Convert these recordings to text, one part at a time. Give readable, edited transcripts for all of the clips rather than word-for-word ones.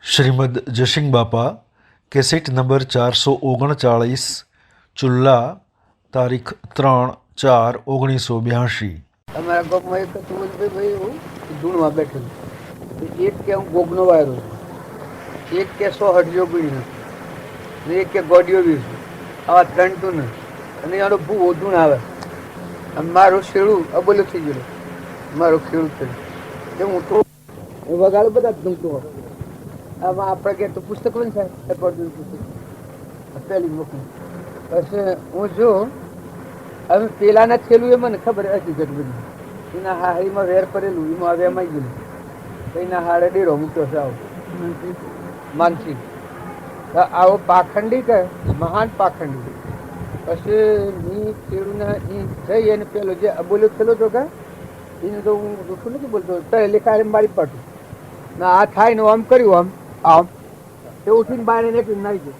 શ્રીમદ જશિંગ બાપા cassette number 439 ચુલ્લા તારીખ 3/4/1982। અમારા ગામમાં એક હતું ભાઈ એવું ધૂણમાં બેઠેલું એક કે હું ગોગનો વાયરો છું, એક કે 100 હટજો બીડી ને એક કે ગોડીઓ બી છું, આવા 3 ધૂણ અને એનો ભૂવો ધૂણ આવે અને મારું શેડું અબોલું થઈ ગયેલું, મારું ખેડૂત થયું કે હું તો વગાડે બધા ધૂમતું હોય. આમાં આપણે કે તો પુસ્તક બન થાય અઠવાડિયું પુસ્તક પહેલી મોકલું પછી હું જો હવે પેલાના થયેલું એ મને ખબર હકીકત બધી એના હાડીમાં વેર પડેલું એમાં હવે એમાં ગયેલું એના હાડે ડેરો મૂક્યો છે આવો માનસિક આવો પાખંડી કે મહાન પાખંડી. પછી મેં ખેડૂને એ જઈ અને પેલો જે અબોલ્યો થયેલો હતો કે એને તો હું જૂઠું નથી બોલતો એટલે કાલે મારી પાડું ના આ થાય ને આમ કર્યું આમ આમ તે ઉઠીને બહાર નીકળી નાખી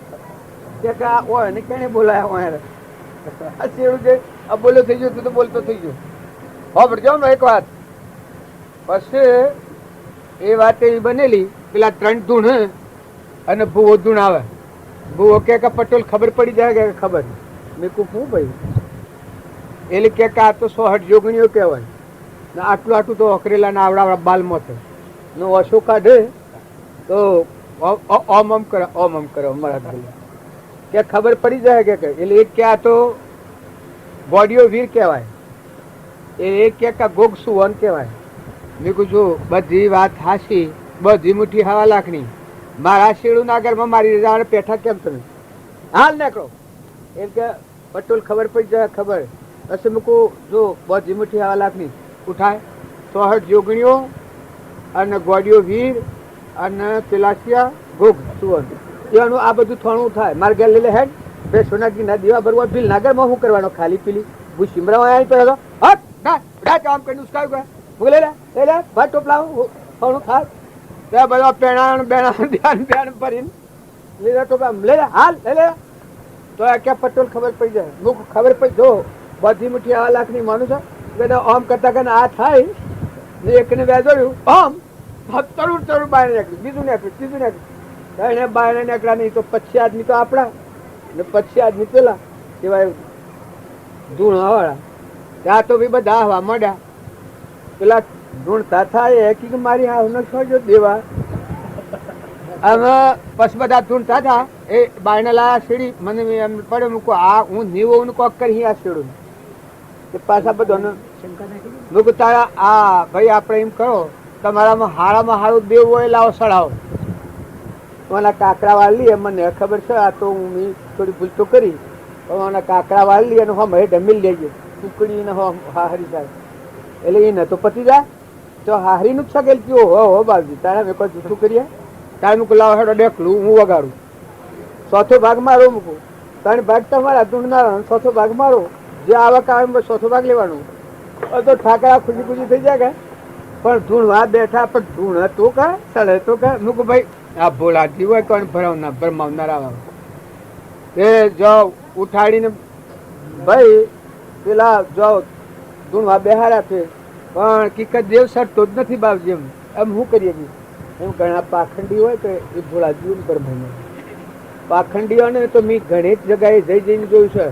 ગયું કે આ હોય ને કેને બોલાયા હોય આ શેડું છે અબોલ્યો થઈ ગયો તું તો બોલતો થઈ ગયો. હા પણ જાઓ ને એક વાત પછી એ વાત એવી બનેલી પેલા 3 ધૂણ અને ભૂવો ધૂણ આવે. ભૂવો કે પટોલ ખબર પડી જાય કે ખબર મેં કહું શું ભાઈ એટલે કે આ તો 100 હટ જોગણીઓ કહેવાય ને આટલું આટલું તો અકરેલા ના આવડા બાલમાં છે ને ઓછો કાઢે તો ઓમ ઓમ કરે અમારા કે ખબર પડી જાય કે એટલે એક કે આ તો બોડીઓ વીર કહેવાય, એક કે ગોગ સુવન કહેવાય. મેં કહું છું બધી વાત હાસી બધી મુઠ્ઠી 1.5 લાખની મારા શેડું ના ઘરમાં મારી રજા પેઠા કેમ તમે હાલ નીકળો એમ કે પટોલ ખબર પડી જાય ખબર હશે. મેં કહું જો બધી મુઠ્ઠી 1.5 લાખની ઉઠાય 100 હટ જોગણીઓ અને ગોડીઓ વીર અને પેલાસિયા ગોગ સુવન એનું આ બધું થોડું થાય મારે ઘેર લઈ લે હેડ બે સોનાગી ના દીવા ભરવા ભીલ નાગરમાં શું કરવાનો ખાલી પીલી ભૂ સિમરાવા આવી તો હટ ના કામ કરીને ઉસકાયું ગયા હું લઈ લે ભાઈ ટોપલા થોડું થાય ત્યાં બધા પેણા બેણા ધ્યાન ધ્યાન ભરીને લઈ લે ટોપલા લઈ લે હાલ લઈ લે તો ક્યાં પટોલ ખબર પડી જાય હું ખબર પડી જો બધી મુઠ્ઠી 1.5 લાખની માનું છે બધા આમ કરતા કરીને આ થાય ને એકને વેજોડ્યું આમ તરું તરું બહાર નીકળ્યું બીજું નીકળ્યું ત્રીજું નીકળ્યું એને બહાર નીકળ્યા નહીં તો 25 આદમી તો આપણા ને 25 આદમી પેલા કેવાય ધૂણવાળા ત્યાં તો બી બધા હવા મળ્યા પેલા ધૂણતા થાય કે મારી હાવને છોડજો દેવા આમાં પછી બધા ધૂણતા હતા એ બાયને લાયા શેડી મને એમ પડે મૂકો આ હું નીવું કોક કરી આ શેડું પાછા બધાને મૂકું તારા આ ભાઈ આપણે એમ કરો તમારામાં હારામાં દેવું હોય લાવો સડાવો મને કાકડા વાળી મને ખબર છે આ તો હું થોડી ભૂલ તો કરી મને કાકડા વાળી અને હમ ડમી લેજો ટુકડી ને હારી જાય એટલે એને તો પતી જાય તો હારી નું સગેલ કયો હો બાજુ તારે મેં કોઈ જૂઠું કરીએ તારે મૂકું લાવો હેડો ડેકલું હું વગાડું 1/4 ભાગ મારો મૂકું 3 ભાગ તમારા ધૂણના 1/4 ભાગ મારો જે આવા કામ 1/4 ભાગ લેવાનું તો ઠાકરા ખુશી ખુશી થઈ જાય કે પણ ધૂણવા બેઠા પણ ધૂણ તો કા સડે તો કા મૂકું ભાઈ આ ભોળાજી હોય કોણ ભરાવનાર ભરમાવનારા એ જાઓ ઉઠાડીને ભાઈ પેલા જાઓ ધૂણવા બેહાડ્યા છે પણ કિકત દેવ સરતો જ નથી બાપજી એમ શું કરીએ એમ ઘણા પાખંડી હોય કે એ ભોળાજી ભરમાવનાર પાખંડીઓને તો મેં ઘણી જ જગ્યાએ જઈને જોયું છે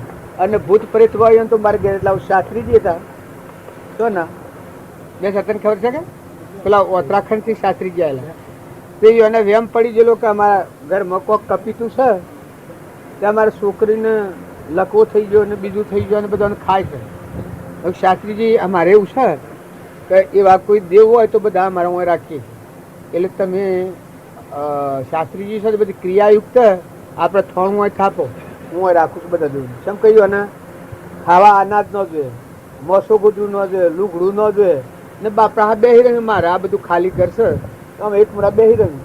અને ભૂત પ્રેત હોય તો મારે ઘેર એટલા શાસ્ત્રીજી હતા તો ના બે સતન ખબર છે કે પેલા ઉત્તરાખંડથી શાસ્ત્રીજી આવેલા તે એને વેમ પડી ગયેલો કે અમારા ઘરમાં કોક કપીતું છે તે અમારા છોકરીને લકવો થઈ ગયો અને બીજું થઈ ગયો અને બધાને ખાય છે. હવે શાસ્ત્રીજી અમારે એવું છે કે એવા કોઈ દેવ હોય તો બધા અમારા હું રાખીએ એટલે તમે શાસ્ત્રીજી છે બધી ક્રિયાયુક્ત આપણે થોડું હોય થાપો હું રાખું છું બધા જોયું શમ કહ્યું અને ખાવા અનાજ ન જોઈએ મોસો ગોદરું ન જોઈએ લુગડું ન જોઈએ ને બાપડા હા બેહી રહ્યું મારે આ બધું ખાલી કરશે તો અમે એક મોડા બેહી રહ્યું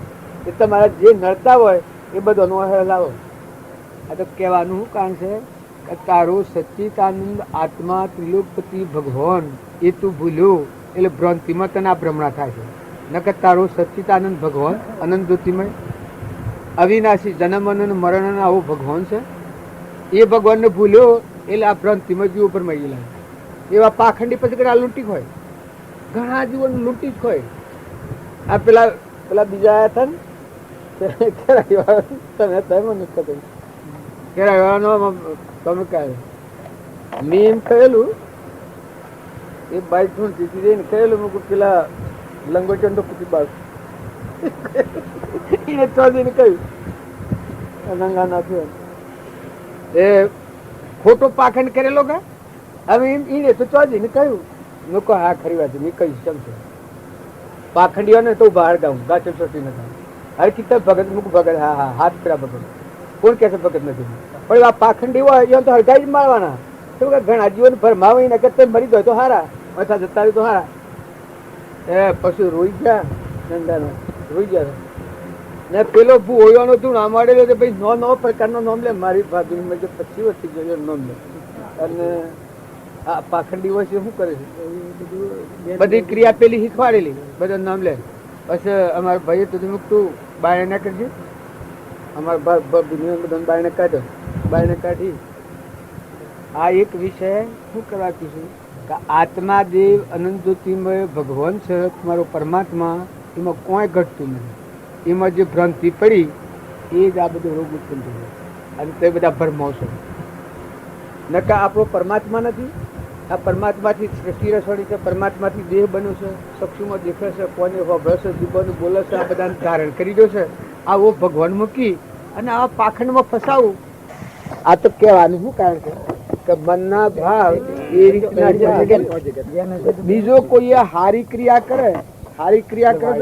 એ તમારા જે નડતા હોય એ બધાનું લાવો. આ તો કહેવાનું શું કારણ છે કે તારો સચ્ચિદાનંદ આત્મા ત્રિલોકપતિ ભગવાન એ તું ભૂલ્યો એટલે ભ્રાંતિમાં તને આ ભ્રમણા થાય છે નકર તારો સચ્ચિદાનંદ ભગવાન અનંત જ્યોતિમય અવિનાશી જન્મ અને મરણ આવો ભગવાન છે એ ભગવાનને ભૂલ્યો એટલે આ ભ્રાંતિમાં જીવ ઉપર મળી ગયેલા એવા પાખંડી પછી ઘણા લૂંટી હોય ઘણા જીવન લૂંટી જ હોય. આ પેલા બીજા આવ્યા હતા ને તમે મને કહ્યું કેળાનો તમે કાઢે મેં એમ કહેલું એ બાઈક નું જીતી જઈને કહેલું મેં પેલા લંગોચન તો પૂછી બાદ એને ચોધીને કહ્યું નંગા નાખ્યો એ ખોટો પાખંડ કરેલો કે હવે એને તો ચોધીને કહ્યું મેં કહો હા ખરી વાત મેં કહીશ કેમ છે પાખંડીઓ ને તો બહાર ગાઉં ગાચો ચોટી ન ગાઉં હર કિતા ભગત મૂક ભગત હા હા હાથ પેલા ભગત કોણ કે છે ભગત નથી પણ આ પાખંડી હોય તો હરગાઈ જ મારવાના શું કે ઘણા જીવન ભરમાવી ને કરતા મરી ગયો તો હારા અથવા જતા રહ્યું તો હારા એ પછી રોઈ ગયા નંદાનો રોઈ ગયા ને પેલો ભૂયોનો તું ના મળેલો કે ભાઈ નવો પ્રકારનો નામ લે મારી ભાભી મેં 25 વર્ષથી ગયો નામ લે અને આ પાખંડી હોય છે શું કરે છે બધી ક્રિયા પેલી શીખવાડેલી બધા નામ લે પછી અમારા ભાઈએ તું મૂકતું બાયણે ના કરજે અમારા બધા બાયણે કાઢ્યો બાયણે કાઢી આ એક વિષય શું કરાતી છું કે આત્મા દેવ અનંત જ્યોતિમય ભગવાન છે તમારો પરમાત્મા એમાં કોઈ ઘટતું નથી એમાં જે ભ્રાંતિ પડી એ જ આ બધું રોગ ઉત્પન્ન થઈ જાય અને તે બધા ભરમાવ છે નકા આપણો પરમાત્મા નથી આ પરમાત્માથી સૃષ્ટિ રસોડી છે પરમાત્માથી દેહ બન્યો છે ચક્ષુમાં દેખે છે કોને વભળે છે જીવન બોલે છે આ બધાને ધારણ કરી દો છે આવો ભગવાન મૂકી અને આવા પાખંડમાં ફસાવું આ તો કહેવાનું શું કારણ છે કે મનના ભાવ એ રીતના બીજો કોઈ હારી ક્રિયા કરે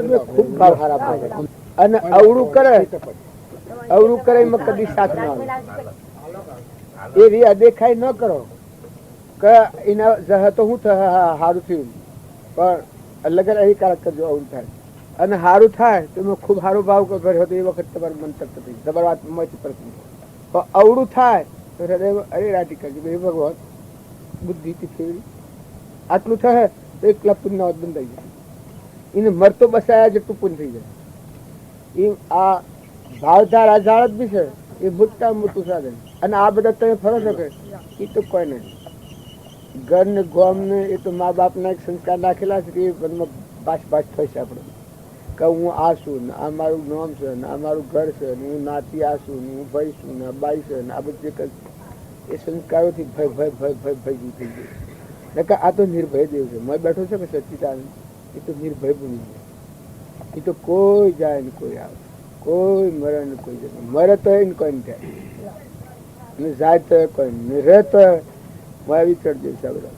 તો ખૂબ ભાવ હારા પાડે અને અવળું કરે એમાં કદી સાથ ના આવે એવી અદેખાઈ ન કરો કે એના જહ તો શું સારું થયું પણ લગન અહીં કારક કરજો અવળું થાય અને સારું થાય તો એમાં ખૂબ સારો ભાવ કર્યો તો એ વખત તમારું મન તરત થઈ તમારી વાત મત પ્રશ્ન પણ અવળું થાય તો હૃદય અરે રાટી કરજો હે ભગવાન બુદ્ધિથી ફેરવી આટલું થાય તો એકલા પુણ્ય બંધ થઈ જાય એને મરતો બસાયા જેટલું પુણ્ય થઈ જાય એ આ ભાવધાર આ ઝાડ જ બી છે એ મોટા મોટું સાધન અને આ બધા તમે ફરો છો કે એ તો કોઈ નહીં ઘર ને ગોમ ને એ તો મા બાપના એક સંસ્કાર નાખેલા છે કે એ બધમાં પાછ થશે આપણે કે હું આ છું ને આ મારું નામ છે ને આ મારું ઘર છે ને હું નાતી આ છું ને હું ભાઈ છું ને બાઈ છે ને આ બધું એ સંસ્કારોથી ભય જેવું થઈ ગયું નકા આ તો નિર્ભય દેવ છે મેં બેઠો છે કે સચ્ચિદાનંદ એ તો નિર્ભય બની જાય એ તો કોઈ જાય ને કોઈ આવે કોઈ મરે ને કોઈ જાય મરે તો એને કોઈ નહીં થાય ને જાય તો કોઈ ને રહે તો મારી ચડ જશે આ બધા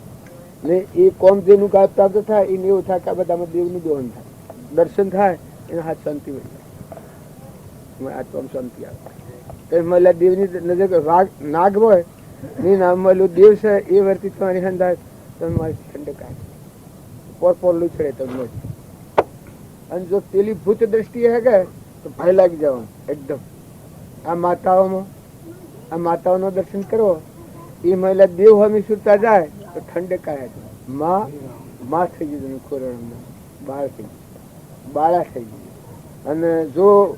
ને એ કોમ જેનું કામ પ્રાપ્ત થાય એને એવું થાય કે આ બધામાં દેવનું દોહન થાય દર્શન થાય એના હાથ શાંતિ હોય જાય આત્મા શાંતિ આવે તો મહિલા દેવની નજર નાગ હોય નહીં ના મળ્યું દેવ છે એ વર્તી તમારી હંધાય તમે મારી ઠંડક આવે પોર લૂછડે તમને અને જો પેલી ભૂત દ્રષ્ટિ હે કે તો ભય લાગી જવાનું એકદમ આ માતાઓનો દર્શન કરો એ મહિલા દેવ હમી સુરતા જાય તો ઠંડક આવે માં થઈ ગયું કોરોનામાં બાળ થઈ ગયું બાળા થઈ ગયું અને જો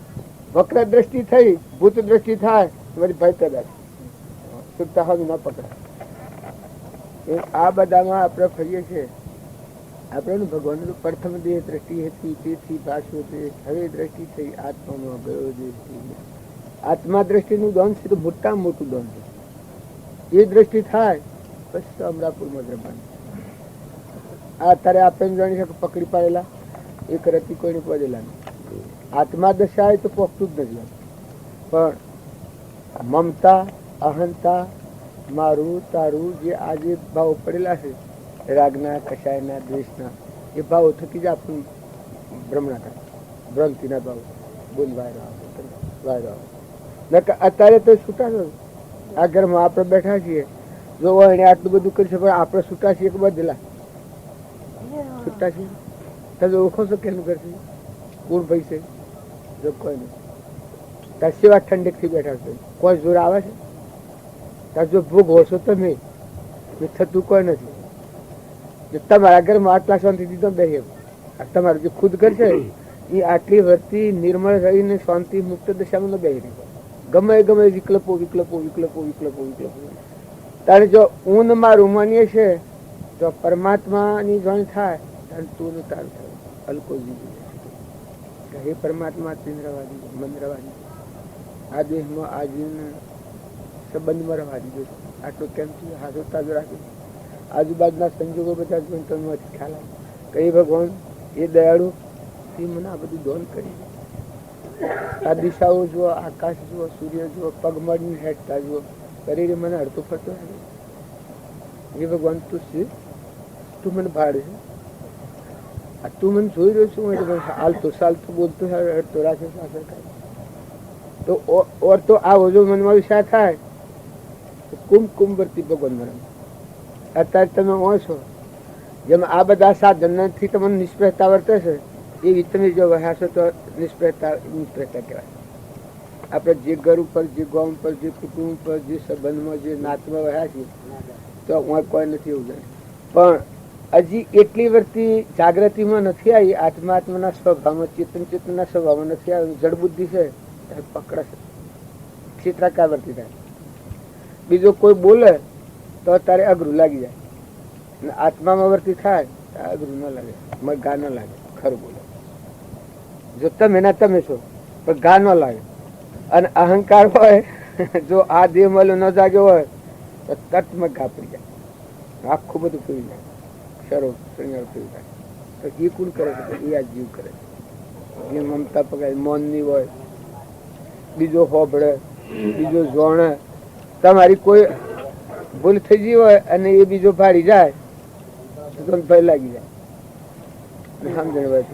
વક્ર દ્રષ્ટિ થઈ ભૂત દ્રષ્ટિ થાય તો વળી ભય પેદા સુરતા હમી ન પકડાય આ બધામાં આપણે ફરીએ છીએ આપણે ભગવાન પ્રથમ દેહ દ્રષ્ટિ હતી તેથી પાછું હવે દ્રષ્ટિ થઈ આત્મામાં ગયો આત્મા દ્રષ્ટિનું દોન છે તો મોટામાં મોટું દોન છે એ દ્રષ્ટિ થાય પછી તો અમરાપુરમાં જવાનું આ અત્યારે આપણે જાણી શકે પકડી પાડેલા એક રતી કોઈને પડેલા નહીં આત્મા દશા એ તો પહોંચતું જ નથી પણ મમતા અહંતા મારું તારું જે આજે ભાવ પડેલા છે રાગના કશાયના દ્વેષના એ ભાવો થકી જ આપણું ભ્રમણા કરે ભ્રાંતિના ભાવ બોલ વાયરો આવે અત્યારે તો છૂટા છો આ ઘરમાં આપણે બેઠા છીએ જો એને આટલું બધું કરી છે પણ આપણે છૂટા છીએ કે બધેલા છૂટા છીએ તમે ઓળખો છો કેનું કરશે કોણ ભાઈ છે જો કોઈ નહીં તાર સેવા ઠંડકથી બેઠા છો કોઈ જોર આવે છે તાર જો ભોગ હોશો તમે થતું કોઈ નથી તમારા ઘરમાં આટલા શાંતિથી તો બેસે તમારું જે ખુદ ઘર છે એ આટલી વર્તી નિર્મળ રહીને શાંતિ મુક્ત દશામાં ન બેસી ગમે વિકલ્પો તારે જો ઊન મારું માનીએ છે તો પરમાત્માની જાણ થાય ત્યારે તું તારું થાય હલકો જીવી કે હે પરમાત્મા ચિંદ્રવા દીધો, મન રવા દીધો, આ દેહમાં આ જીવને સંબંધમાં રવા દીધો. આટલું કેમ થયું? હાથો તાજો રાખી. આજુબાજુના સંજોગો બધા જોઈને તમને ખ્યાલ આવે કે ભગવાન એ દયાળુ, એ મને આ બધું દોન કરી. આ દિશાઓ જુઓ, આકાશ જુઓ, સૂર્ય જુઓ, પગમળની હેઠતા જુઓ, શરીરે મને હડતું ફરતું લાગે. એ ભગવાન તું છે, તું મને ભાડે છે, આ તું મને જોઈ રહ્યો છું એટલે હાલતો ચાલતો બોલતો હડતો રાખે તો ઓર તો આ ઓજો મનમાં વિચાર થાય તો કુંભ વર્તી ભગવાન મને. અત્યારે તમે હો છો જેમ આ બધા સાધનથી તમને નિષ્ફળતા વર્તે છે એવી તમે જો વહાશો તો નિષ્ફળતા કહેવાય. આપણે જે ઘર ઉપર, જે ગામ ઉપર, જે કુટુંબ ઉપર, જે સંબંધમાં, જે નાતમાં વહ્યા છીએ તો હું કોઈ નથી એવું જાણે. પણ હજી એટલી વર્તી જાગૃતિમાં નથી આવી, આત્માના સ્વભાવમાં, ચેતનના સ્વભાવમાં નથી આવી. જડબુદ્ધિ છે પકડે છે, ચિત્રાકાર વર્તી થાય. બીજો કોઈ બોલે તો તારે અઘરું લાગી જાય, આત્મામાં વર્તી થાય અઘરું ન લાગે, ગા ન લાગે. ખરું બોલે જો તમે ના તમે છો પણ ગા ન લાગે. અને અહંકાર હોય જો આ દેહ મળ્યો ન જાગ્યો હોય તો તટમાં ઘા પડી જાય, આખું બધું પડી જાય, શરો શૃંગાર પડી જાય. તો એ કોણ કરે છે? એ આ જીવ કરે છે. જે મમતા પકડાય, મૌનની હોય, બીજો હોભળે, બીજો જોણે. તમારી કોઈ ભૂલ થઈ ગઈ હોય અને એ બીજો ભાડી જાય તો તમને ભય લાગી જાય. સમજણ હોય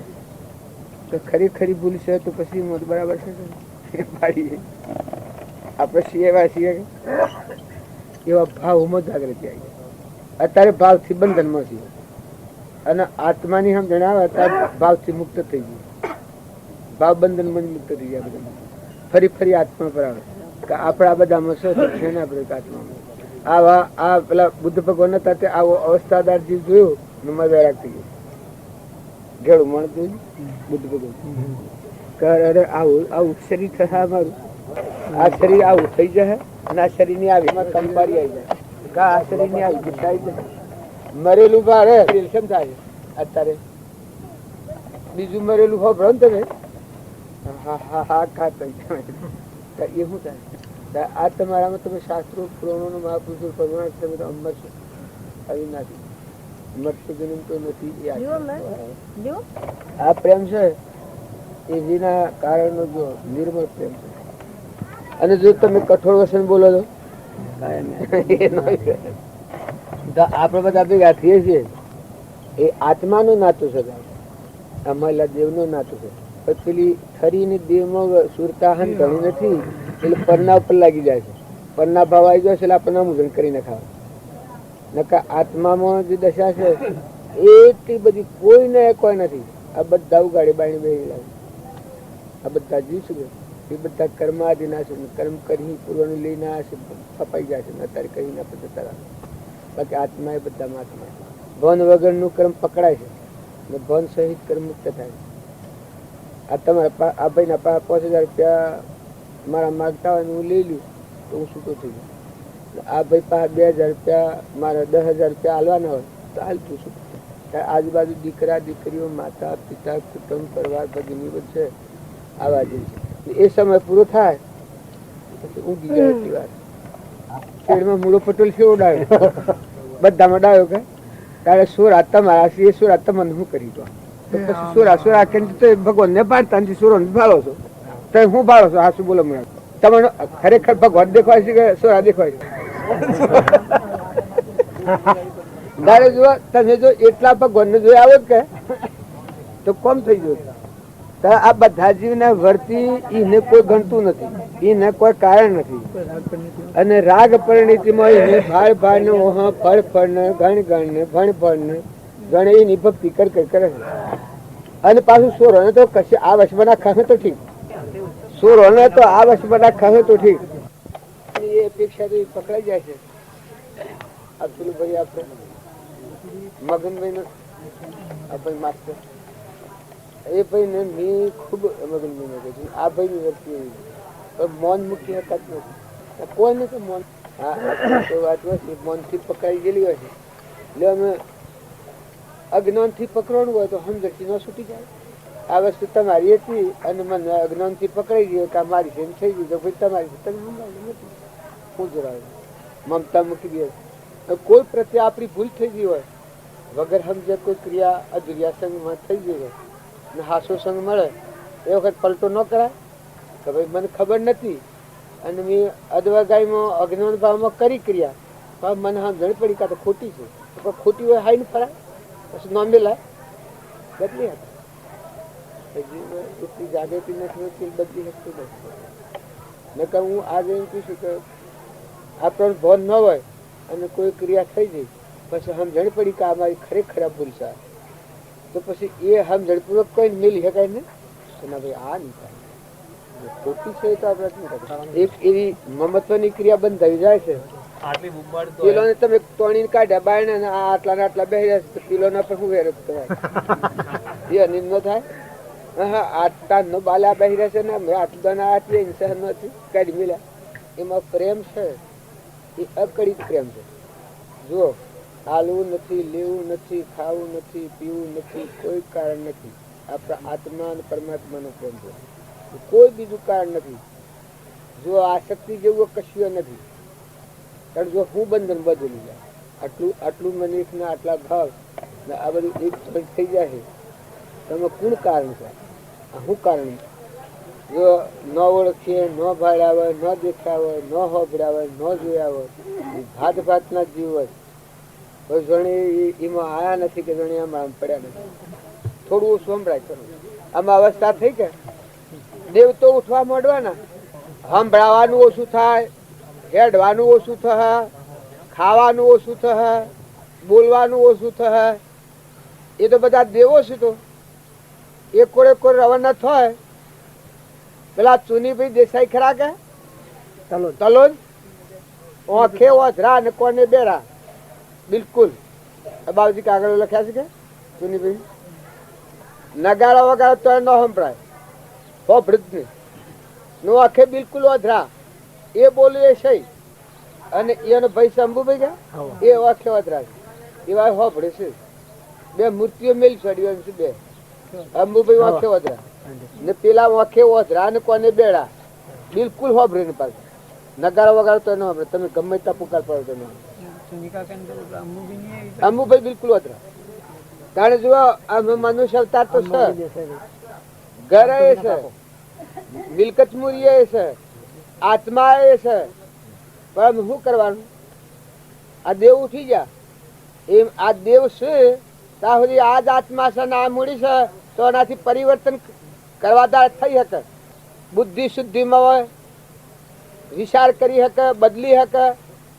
તો ખરી ભૂલ છે તો પછી મોત બરાબર છે ભાડી. આપણે છીએ એવા છીએ એવા ભાવમાં જાગૃતિ આવી જાય. અત્યારે ભાવથી બંધનમાં છીએ અને આત્માની સમજણ આવે ત્યારે ભાવથી મુક્ત થઈ ગયું. ભાવ બંધનમાં મુક્ત થઈ ગયા બધા. ફરી આત્મા પર આવે કે આપણા બધામાં શું છે ને આપણે આત્મામાં. આ પેલા બુદ્ધ ભગવાન હતા આવો અવસ્થાદાર જીવ જોયું મનમાં વૈરાગ થઈ ગયું. ઘેડું માણસ જોયું બુદ્ધ ભગવાન અરે આવું શરીર થશે અમારું, આ શરીર આવું થઈ જશે અને આ શરીર ની આવી કંપારી આવી જાય કે આ શરીર ની આવી થઈ જશે. મરેલું ભારે કેમ થાય અત્યારે બીજું મરેલું હો ભ્રમ તમે હા ખાતા એ શું થાય? આ તમારામાં તમે શાસ્ત્રો પુરાણો મહાપુરુષો પરમાણ તમે તો અમર છો, અવિનાશી મરતો જન્મ તો નથી. આ પ્રેમ છે એ વિના કારણનો જો નિર્મળ પ્રેમ છે. અને જો તમે કઠોર વસન બોલો છો તો આપણે બધા ભેગા થઈએ છીએ એ આત્માનું નાતું છે, અમારા દેવનું નાતું છે. પેલી થરીની દેહમાં સુરતાહન ઘણી નથી એટલે પરના ઉપર લાગી જાય છે. પરના ભાવ આવી જાય છે એટલે આપણને મુજન કરીને ખાવા. નકા આત્મામાં જે દશા છે એટલી બધી કોઈને કોઈ નથી. આ બધા ઉગાડી બાણી બેસી લાગે. આ બધા જીવ છે એ બધા કર્માદિના છે, કર્મ કરી પૂર્વનું લઈને હશે ફપાઈ જાય છે. અત્યારે કહીને આપણે જતા રહે. બાકી આત્મા એ બધામાં આત્મા ભન વગરનું કર્મ પકડાય છે અને ભન સહિત કર્મ મુક્ત થાય. આ તમારા આ ભાઈના 5,000 રૂપિયા મારા માગતા હોય હું લઈ લઉં તો હું છૂટો થઈ ગયો. આ ભાઈ પાસે 2,000 રૂપિયા મારા 10,000 રૂપિયા હાલવાના હોય તો હાલતું છૂટો. આજુબાજુ દીકરા દીકરીઓ, માતા પિતા, કુટુંબ, પરિવાર ભગીની બધું છે આવા જેવી છે. એ સમય પૂરો થાય પછી ઊંઘી જાય. એટલી વાર શેડમાં મૂળો પટોલ છે ઉડાવ્યો બધામાં ડાયો કે તારે સુર આ તમારા એ સુર આ તમને શું કરી દો સુરા ભગવાન ને પાડતા સુરો ભાળો છો તો હું ભાળો છો? હા શું બોલો મને તમને ખરેખર ભગવાન દેખાય છે કે સુરા દેખાય છે? તારે જો તમે જો એટલા ભગવાન ને જોઈ આવો કે તો કોમ થઈ ગયું. આ બધા જીવના વર્તી એને કોઈ ગણતું નથી, એને કોઈ કારણ નથી. અને રાગ પરિણીતિમાં એને ભાળ ભાળ ને ઓહ ફળ ફળ ને ગણ ગણ ને ભણ ભણ ને ગણ એની ભક્તિ કરે છે. અને પાછું સોરો ને તો કશે આ વશમાં ખાવે તો ઠીક, સોરો ને તો આ વશમાં ખાવે તો ઠીક. એ અપેક્ષા તો પકડાઈ જાય છે. પેલું ભાઈ આપણે મગનભાઈ નો ભાઈ માસ્ટર એ ભાઈ ને મેં ખૂબ મગનભાઈ ને કહ્યું આ ભાઈ ની વ્યક્તિ મૌન મૂકી શકત નથી કોઈ ને મૌન. વાત મૌન થી પકડાઈ ગયેલી હોય છે એટલે અમે અજ્ઞાન થી પકડવાનું હોય તો સમજણથી ન છૂટી જાય. આ વસ્તુ તમારી હતી અને મને અજ્ઞાનથી પકડાઈ ગયો કે આ મારી છે એમ થઈ ગયું તો ભાઈ તમારી છે તમે મંગાવી નથી હું જરાવે મમતા મૂકી દે કોઈ પ્રત્યે આપણી ભૂલ થઈ ગઈ હોય વગર સમજે કોઈ ક્રિયા અધુરિયા સંગમાં થઈ ગઈ હોય ને હાસો સંગ મળે એ વખત પલટો ન કરાય કે ભાઈ મને ખબર નથી અને મેં અદવાગાઈમાં અજ્ઞાન ભાવમાં કરી ક્રિયા પણ મને સમજણ પડી કાં તો ખોટી છે તો ખોટી હોય હાઈ ને ફરાય પછી નોંધે લાય બદલી હતી એટલી જાગૃતિ નથી હોતી બદલી શકતું નથી નકર હું આજે એમ કહીશું કે આપણને ભોન ન હોય અને કોઈ ક્રિયા થઈ જાય પછી સમજણ પડી કે આ મારી ખરેખર ભૂલ છે તો પછી એ સમજણપૂર્વક કોઈ મિલી શકાય ને ના ભાઈ આ નહીં થાય ખોટી છે તો આપણે એક એવી મમત્વની ક્રિયા બંધ થઈ જાય છે પેલો ને તમે તોણી કાઢ્યા બાયણે ને આટલા ને આટલા બેસી રહ્યા છે પેલો ના પર શું વેર કહેવાય એ અનિમ ન થાય હા આટલા નો બાલા બેસી રહ્યા છે ને મેં આટલા ના આટલી સહન નથી કાઢી મળ્યા એમાં પ્રેમ છે એ અકડિત પ્રેમ છે જુઓ હાલવું નથી લેવું નથી ખાવું નથી પીવું નથી કોઈ કારણ નથી આપણા આત્મા અને પરમાત્માનો પ્રેમ છે કોઈ બીજું કારણ નથી જો આસક્તિ જેવું કશું નથી કારણ જો હું બંધન બદલી જાય આટલું આટલું મનીષ ને આટલા ભાવ ને આ બધું એક થઈ જાય છે તમે કોણ કારણ છે શું કારણ જો ન ઓળખીએ ન ભાડાવે ન દેખાવે ન હોભડાવે ન જોયા હોય ભાત ભાતના જીવ હોય તો જણે એમાં આયા નથી કે જણે આમાં આમ પડ્યા નથી થોડું ઓછું સંભળાય કરો આમાં અવસ્થા થઈ કે દેવ તો ઉઠવા માંડવાના સંભળાવાનું ઓછું થાય હેડવાનું ઓછું થાય ખાવાનું ઓછું થાય બોલવાનું ઓછું થાય એ તો બધા દેવો છે તો એ કોળે કોઈ રવાના થાય પેલા ચુનીભાઈ દેસાઈ ખરા કે તલોજ ઓખે ઓધરા ને કોને બેરા બિલકુલ બાબુજી કાગળ લખ્યા છે કે ચુનીભાઈ નગારા વગાડો તો ન સંભળાય હો ભૃત નો આખે બિલકુલ ઓધરા એ બોલ્યું એ સહી અને એનો ભાઈ શંભુભાઈ ગયા એ આખે ઓધરા એવા હો ભળે છે બે મૂર્તિઓ મેલ ચડ્યું એમ છે બે અંબુભાઈ આખે ઓધરા ને પેલા આખે ઓધરા ને કોને બેડા બિલકુલ હોભરે ને પાછું નગારા વગાડો તો ન હોભરે તમે ગમે ત્યાં પુકાર પડો તો ન અંબુભાઈ બિલકુલ ઓધરા કારણ જુઓ મનુષ્ય અવતાર તો છે ઘર એ છે મિલકત મૂરી એ છે આત્મા એ છે પણ શું કરવાનું આ દેવ ઉઠી ગયા એમ આ દેવ છે ત્યાં સુધી આ જ આત્મા છે ને આ મૂડી છે તો એનાથી પરિવર્તન કરવાદાર થઈ શકે બુદ્ધિ શુદ્ધિમાં હોય વિચાર કરી શકે બદલી શકે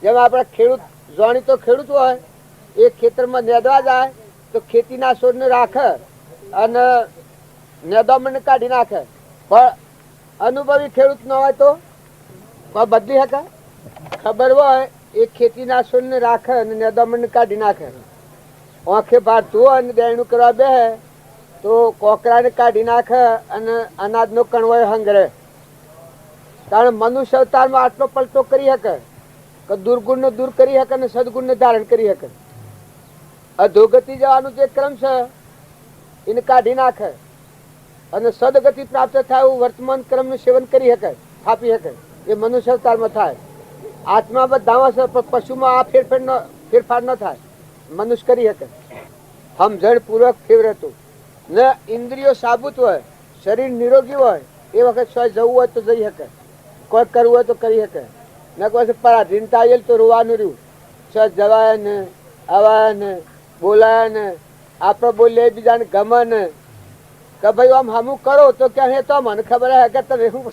જેમાં આપણે ખેડૂત જાણીતો ખેડૂત હોય એ ખેતરમાં નેદવા જાય તો ખેતીના છોડને રાખે અને નેદામણ કાઢી નાખે પણ અનુભવી ખેડૂત ન હોય તો બદલી શકે ખબર હોય એ ખેતીના છોડને રાખે અને નેદામણ કાઢી નાખે આંખે ભારતું અને દેણું કરવા બે તો કોકરાને કાઢી નાખે અને અનાજનો કણવાય હંગરે કારણ મનુષ્ય અવતારમાં આટલો પલટો કરી શકે કે દુર્ગુણને દૂર કરી શકે અને સદગુણને ધારણ કરી શકે અધોગતિ જવાનું જે ક્રમ છે એને કાઢી નાખે અને સદગતિ પ્રાપ્ત થાય એવું વર્તમાન ક્રમનું સેવન કરી શકે આપી શકે એ મનુષ્ય અવતારમાં થાય આત્મા બધામાં છે પણ પશુમાં આ ફેરફાર ન થાય મનુષ્ય કરી શકે સમજણ પૂર્વક ફેવરેતું ને ઇન્દ્રિયો સાબુત હોય શરીર નિરોગી હોય એ વખત સ્વ જવું હોય તો જઈ શકે કોઈ કરવું હોય તો કરી શકે ને કોઈ પરાધીનતા આવેલ તો રોવાનું રહ્યું સ્વ જવાય ને આવાય ને બોલાય ને આપણે બોલીએ બીજાને ગમે ને કે ભાઈ આમ હમું કરો તો ક્યાં એ તો મને ખબર હે કે તમે શું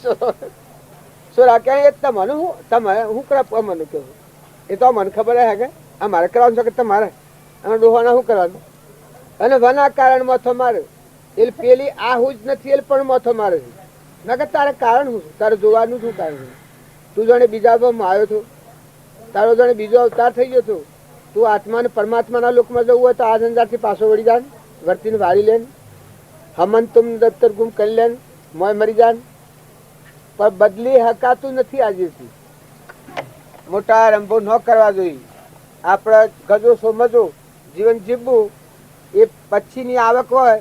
શું ક્યાં એ તમને હું તમે શું કરા મને કેવું એ તો મને ખબર હે કે આ મારે કરવાનું છે કે તમારે અને ડોહાને શું કરવાનું અને વના કારણ માથો મારે એટલે પેલી આ હું જ નથી એટલે પણ માથો મારે છે ના કે તારે કારણ શું છે તારે જોવાનું શું કારણ છે તું જાણે બીજા અવતારમાં આવ્યો છો તારો જાણે બીજો અવતાર થઈ ગયો છો તું આત્મા ને પરમાત્માના લોકમાં જવું હોય તો આ સંસારથી પાછો વળી જાય વર્તીને વાળી લે હમન તુમ દત્તર ગુમ કરી લે મોય મરી જાય પણ બદલી હકાતું નથી આજેથી મોટા રંભો ન કરવા જોઈએ આપણે ગજો સમજો જીવન જીવવું એ પછીની આવક હોય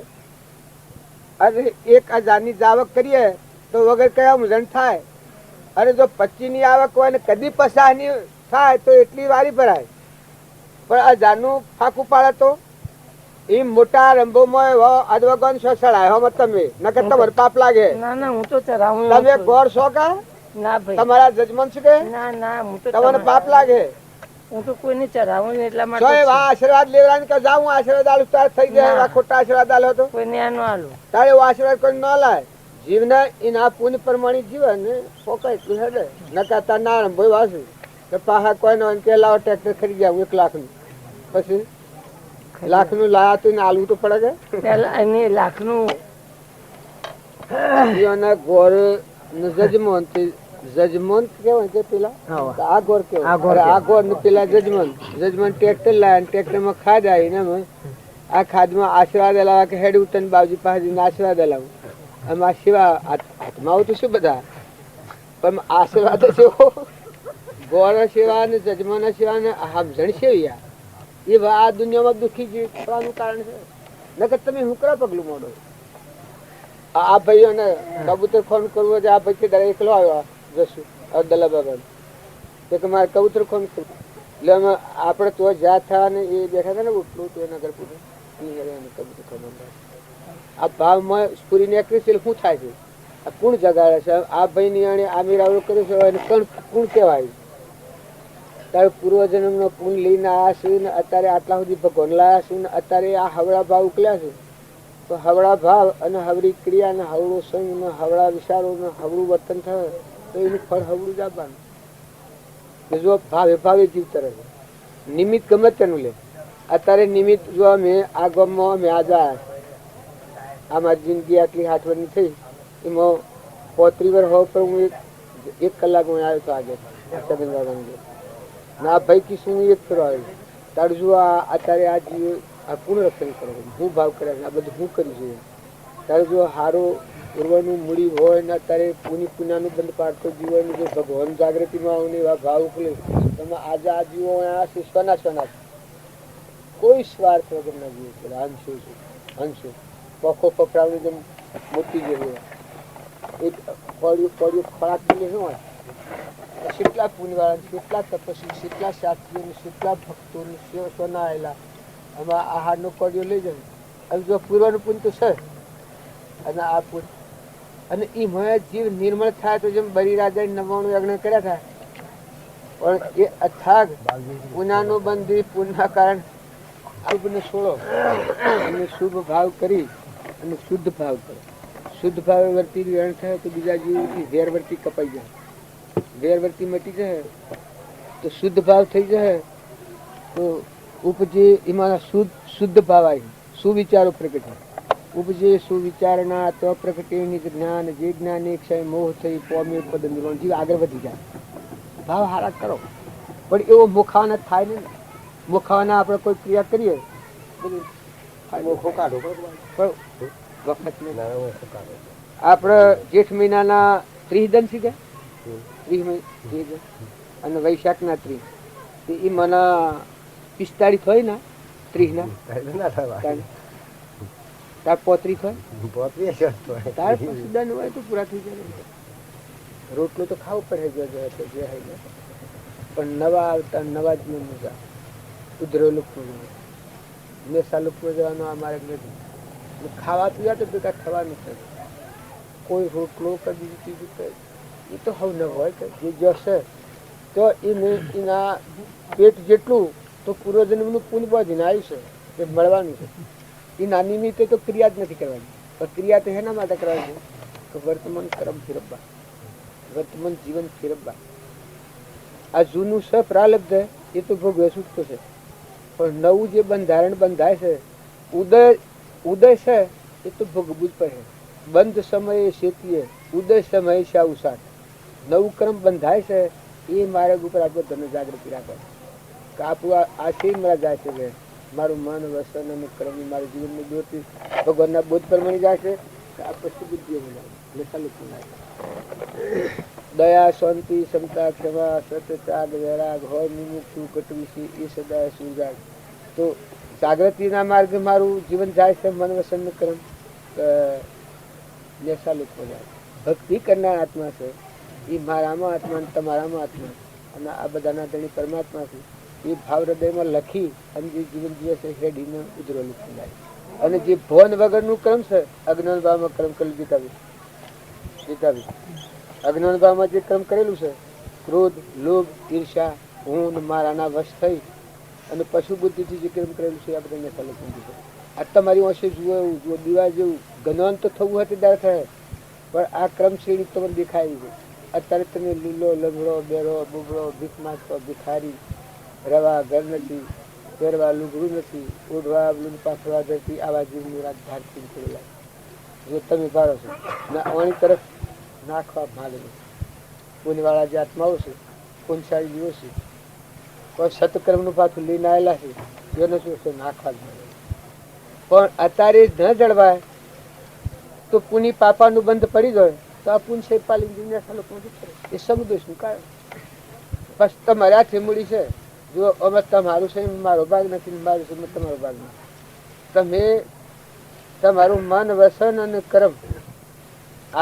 અરે 1000ની જ આવક કરીએ તો વગર કયા મૂંઝણ થાય. અરે જો 25ની આવક હોય ને કદી 50ની થાય તો એટલી વારી ભરાય. પણ 1000નું ફાકું પાડે તો એ મોટા રંભોમાં અધવગન સસડાય હો તમે નકર તમારે પાપ લાગે. ના ના હું તો ચરાવું તમે ગોળ છો કા ના ભાઈ તમારા જજમાન છે કે ના ના હું તો તમને પાપ લાગે. હું તો કોઈને ચરાવું નહીં એટલા જો માટે એવા આશીર્વાદ લેવડાને કે જાઉં આશીર્વાદ આલું તાર થઈ જાય. એવા ખોટા આશીર્વાદ આલો તો કોઈને આ ન આલું. તારે એવો આશીર્વાદ કોઈ ન લાય. જીવને એના પુણ્ય પ્રમાણે જીવન ફોકાય તું હેડે નકા તાર ના ભાઈ વાસુ કે પાહા કોઈ નો કે લાવો ટ્રેક્ટર ખરીદી આવું 1 લાખનું પછી લાખનું લાયા તો ને આલવું તો પડે કે પેલા એને લાખનું જીવના ગોર જજમંત જજમંત કેવાય કે પેલા આ ગોર કેવાય આ ગોર ને પેલા જજમંત ટ્રેક્ટર લાયા ટ્રેક્ટર માં ખાદ આવી ને આ ખાદમાં આશીર્વાદ લાવા કે હેડ ઉતન બાવજી પાસે આશીર્વાદ લાવું. આમાં સેવા હાથમાં તો શું બધા પણ આશીર્વાદ સેવો ગોળ સેવા ને જજમાન સેવા ને સમજણ સેવી એ આ દુનિયામાં દુઃખી થવાનું કારણ છે. નકર તમે હું કરા પગલું મોડો. આ ભાઈઓને કબૂતર ખોન કરવું છે. આ ભાઈ દરેક એકલો આવ્યો જશું અબ્દુલ્લા બાબા કે મારે કબૂતર ખોન કરવું એટલે અમે આપણે તો જ્યાં થયા ને એ બેઠા હતા ને ઉઠલું તો નગર પૂરું કબૂતર ખોન આ ભાવમાં પૂરી નીકળી છે શું થાય છે? આ કોણ જગાડે છે? આ ભાઈ ની આમીર આવડું કર્યું છે એને કોણ કહેવાય? તારે પૂર્વજન્મ નો પૂન લઈને આવ્યા છું ને અત્યારે આટલા સુધી ભગવાન લાયા છું ને અત્યારે આ હવળા ભાવ ઉકલ્યા છે. તો હવળા ભાવ અને હવળી ક્રિયા ને હવળું સંગ ને હવળા વિચારો ને હવળું વર્તન થાય તો એનું ફળ હવળું જ આપવાનું. જો ભાવે ભાવે જીવતા રહે. નિમિત્ત ગમે તેનું લે. અત્યારે નિમિત્ત જો અમે આ ગામમાં અમે આજા આમાં જિંદગી આટલી 8 વર્ષની થઈ એમાં 35 વર્ષ હોવ પર હું 1 કલાકમાં આવ્યો તો આજે ના ભાઈ કી શું 1 ફેરો આવ્યો તાર જો અત્યારે આ જીવ આ પૂર્ણ રક્ષણ કરે હું ભાવ કરે આ બધું હું કરી જોઈએ. તારે જો હારો પૂર્વનું મૂડી હોય ને અત્યારે પુનાનું બંધ પાડતો જીવ હોય ને જો ભગવાન જાગૃતિમાં આવું એવા ભાવ ઉકલે તમે આજે આ જીવો આ સોના કોઈ સ્વાર્થ વગરના જીવો છે. હંસો પખો પકડાવની જેમ મોટી જેવી એક પડ્યું ખોરાક મિલે શું હોય કેટલા પુણ્યવાળા કેટલા તપસ્વી કેટલા શાસ્ત્રીઓ કેટલા ભક્તો સોના આવેલા આમાં આહારનો પડ્યો લઈ જાય. હવે જો પૂર્વનું પુણ્ય તો છે અને આ પુણ્ય અને એ મને જીવ નિર્મળ થાય તો જેમ બરી રાજા 99 યજ્ઞ કર્યા થાય પણ એ અથાગ પુનાનું બંધી પુણ્યના કારણ શુભને છોડો અને શુભ ભાવ કરી અને શુદ્ધ ભાવ કરો. શુદ્ધ ભાવે વર્તી વેણ થાય તો બીજા જીવથી વેરવર્તી કપાઈ જાય. વેરવર્તી મટી જાય તો શુદ્ધ ભાવ થઈ જાય તો ઉપજે એમાં શુદ્ધ ભાવ આવી સુવિચારો પ્રગટ ઉપજે સુવિચારના તો પ્રગટે જ્ઞાન જે જ્ઞાન એક ક્ષય મોહ થઈ પોમે પદ મિલન જીવ આગળ વધી જાય. ભાવ હારા કરો પણ એવો મુખાવાના થાય ને મુખાવાના આપણે કોઈ ક્રિયા કરીએ આપણે જેઠ મહિનાના 30 દન છે 30 અને વૈશાખ ના 30 એ મને 45 હોય ને 30 ના તાર 35 હોય તાર દન હોય તો પૂરા થઈ જાય. રોટલો તો ખાવું પડે પણ નવા આવતા નવા જ મજા ઉધરો લુકમાં મેસા લુકમાં જવાનો અમારે નથી. ખાવા પીવા તો ભેગા થવાનું છે. કોઈ રોટલો કે બીજી ચીજ એ તો હવે ન હોય કે જે જશે તો એના પેટ જેટલું તો પૂર્વજન્મનું પુણ્ય બધીને આવ્યું છે એ મળવાનું છે. એના નિમિત્તે તો ક્રિયા જ નથી કરવાની પણ ક્રિયા તો એના માટે કરવાની કે વર્તમાન કર્મ ફેરવવા વર્તમાન જીવન ફેરવવા. આ જૂનું છે પ્રાલબ્ધ એ તો ભોગવે છૂટતો છે પણ નવું જે બંધારણ બંધાય છે ઉદય છે એ તો ભોગવવું જ પડે. બંધ સમયે શેતીએ ઉદય સમયે શાઉસાટ. નવું કર્મ બંધાય છે એ માર્ગ ઉપર આપણે ધન જાગૃતિ રાખે કે આપણું આ છે મારા જાય છે મારું મન વસન અને કર્મ મારું જીવનની દોરથી ભગવાનના બોધ પ્રમાણે જાય છે આ પછી બુદ્ધિઓ દયા શાંતિ ક્ષમતા ક્ષમા સત્ય ત્યાગ વૈરાગ હોય મુમુક્ષુ કટવિષી એ સદાય સુજાગ. તો જાગૃતિના માર્ગે મારું જીવન જાય છે મન વસન કર્મ નેસા લોકો જાય. ભક્તિ કરનાર આત્મા છે એ મારામાં આત્મા અને તમારામાં આત્મા અને આ બધાના ધણી પરમાત્મા છે એ ભાવ હૃદયમાં લખી અને જે જીવન જીવે છે હેડીને ઉજરો લીધી જાય. અને જે ભવન વગરનું કર્મ છે અજ્ઞાન ભાવમાં કર્મ કરેલું જીતાવી અજ્ઞાન ભાવમાં જે કર્મ કરેલું છે ક્રોધ લોભ ઈર્ષા હું મારાના વશ થઈ અને પશુ બુદ્ધિથી જે કર્મ કરેલું છે આ બધા નેસા લોકો છે. આ તમારી ઓછે જુઓ એવું જુઓ દીવા જેવું જ્ઞાન તો થવું હોય ત્યારે થાય પણ આ ક્રમ શ્રેણી તમને દેખાય છે. અત્યારે તમે લીલો લંગડો બેરો બુબડો ભીખ માંગતો ભિખારી રવા ઘર નથી પહેરવા લુગડું નથી ઓઢવા આબલું પાથરવા ધરતી આવા જીવની રાત ધારતી પડેલા જો તમે ભારો છો ના ઓણી તરફ નાખવા ભાલે પુણ્યવાળા જે આત્માઓ છે પુણ્યશાળી જીવો છે કોઈ સત્કર્મનું પાછું લઈને આવેલા છે એને શું છે નાખવા જ મળે. પણ અત્યારે ન જળવાય તો પુની પાપાનું બંધ પડી ગયો તો આ પુન છે પાલી એ સમદોષનું કારણ બસ તમારે હાથે મૂડી છે. જો અમે તમારું છે મારો ભાગ નથી મારું છે તમારો ભાગ નથી. તમે તમારું મન વસન અને કર્મ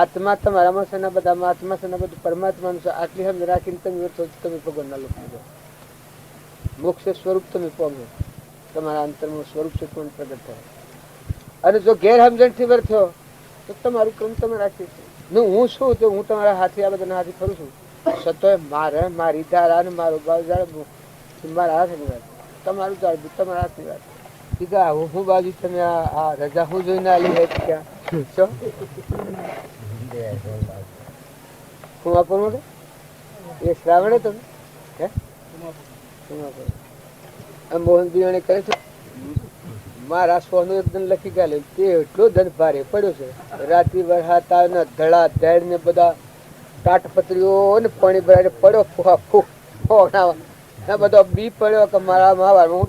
આત્મા તમારામાં છે ને બધામાં આત્મા છે ને બધું પરમાત્માનું છે આટલી સમજ રાખીને તમે તમે ભગવાનના લોકો મોક્ષ સ્વરૂપ તમે પામો તમારા અંતરમાં સ્વરૂપ છે પણ પ્રગટ થાય. અને જો ગેરસમજણથી વર્થ્યો તો તમારું ક્રમ તમે રાખી હું છું તો હું તમારા હાથી આ બધાના હાથી ફરું છું સતોય મારે મારી ધારા અને મારો બાજુ જાળવું મારા હાથની વાત તમારું જાળવું તમારા હાથની વાત કીધા આવું હું બાજુ તમે આ રજા હું જોઈને આલી હે ક્યાં શું હું વાપર મોટે એ શ્રાવણે તમે હે મોહન બિયાણે કરે છે મારા સોનું એકદમ લખી ગયા તે એટલો ધન ભારે પડ્યો છે રાતી વરસાતા ને ધડા ધેડ ને બધા તાટપત્રીઓ ને પાણી ભરાય પડ્યો ફૂફા બધો બી પડ્યો કે મારા માવા હું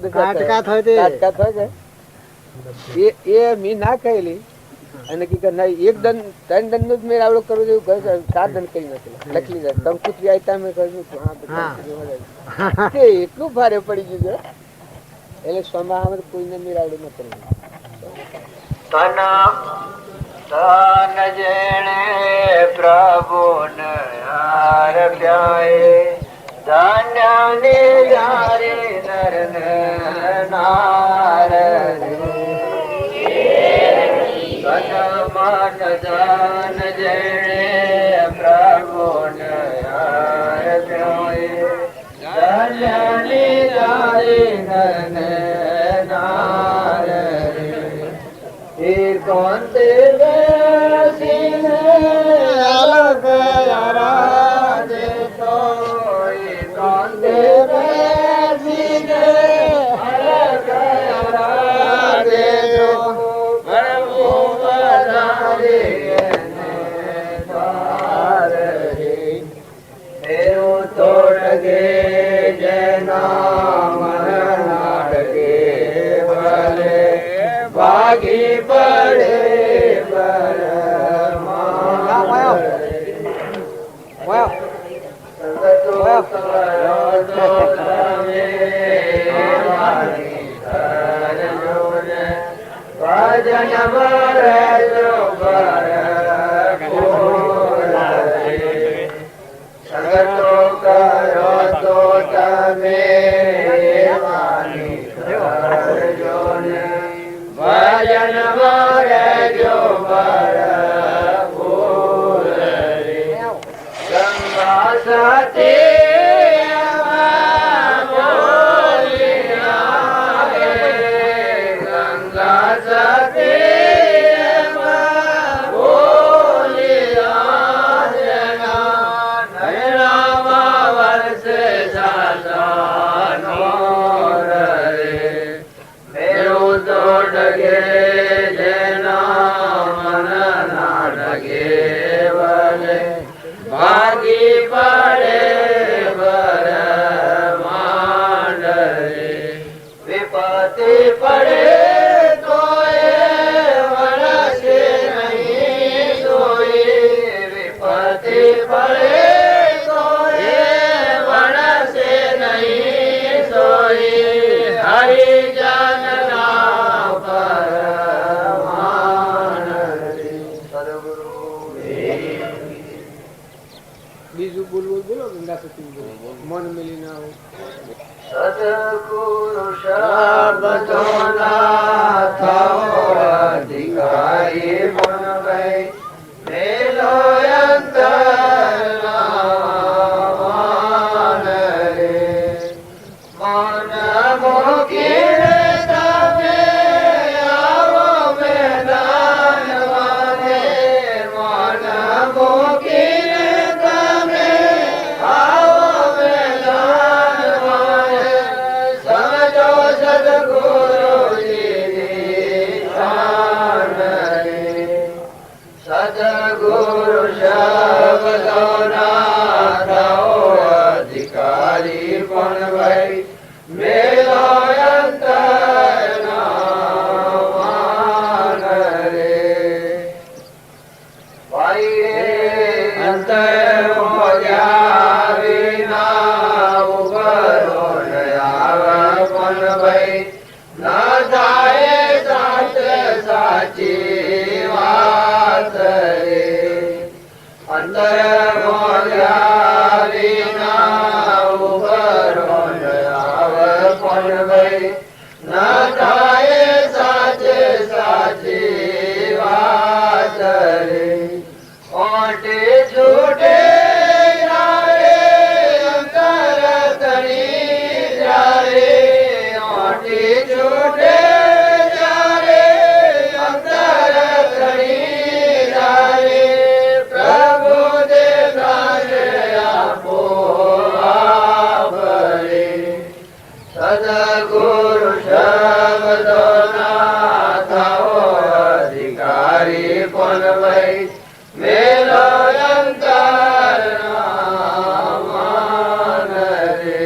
એ મી ના કહેલી અને એક દન 3 દન નું જ મેં આવડો કરવું જેવું ઘર 4 દન કરી નાખેલા લખી જાય કંકુત્રી આયતા મેં કહ્યું એટલું ભારે પડી ગયું છે એટલે સ્વમાં કોઈને મેળાવડું ન કરવું. પ્રભુ ભાગી પડે ભાગી પડે બીજું બોલવું બોલો ગંગાપતિ મન મેલી ના આવો સદગુરુ શબ્દોના થાઓ અધિકારી મન ભાઈ મેલો અંતરના માન રે મન મોકીને તમે આવો મેદાન માને મન મોકીને તમે આવો મેદાન માને સમજો સદગુરુજીની શાન રે સદગુરુ શબ્દોના થાઓ અધિકારી પણ ભાઈ મેલો અંતરના માન રે ભાઈ અંતર મોજા વિના ઉભરો ન આવે પણ ભાઈ ના થાય સાચે સાચી વાત રે અંતર મોજા વિના ઉભરો ન આવે પણ ભાઈ ના થાય સાચે સાચી વાત રે ઓટે છૂટે યારે અંતર તરી જ્યારે ઓટે છૂટે જ્યારે અંતર તરી જ્યારે પ્રભુ દેખાશે આપો આપરે સદગુરુ શબ્દોના થાઓ અધિકારી પણ ભાઈ મેલો અંતરના માન રે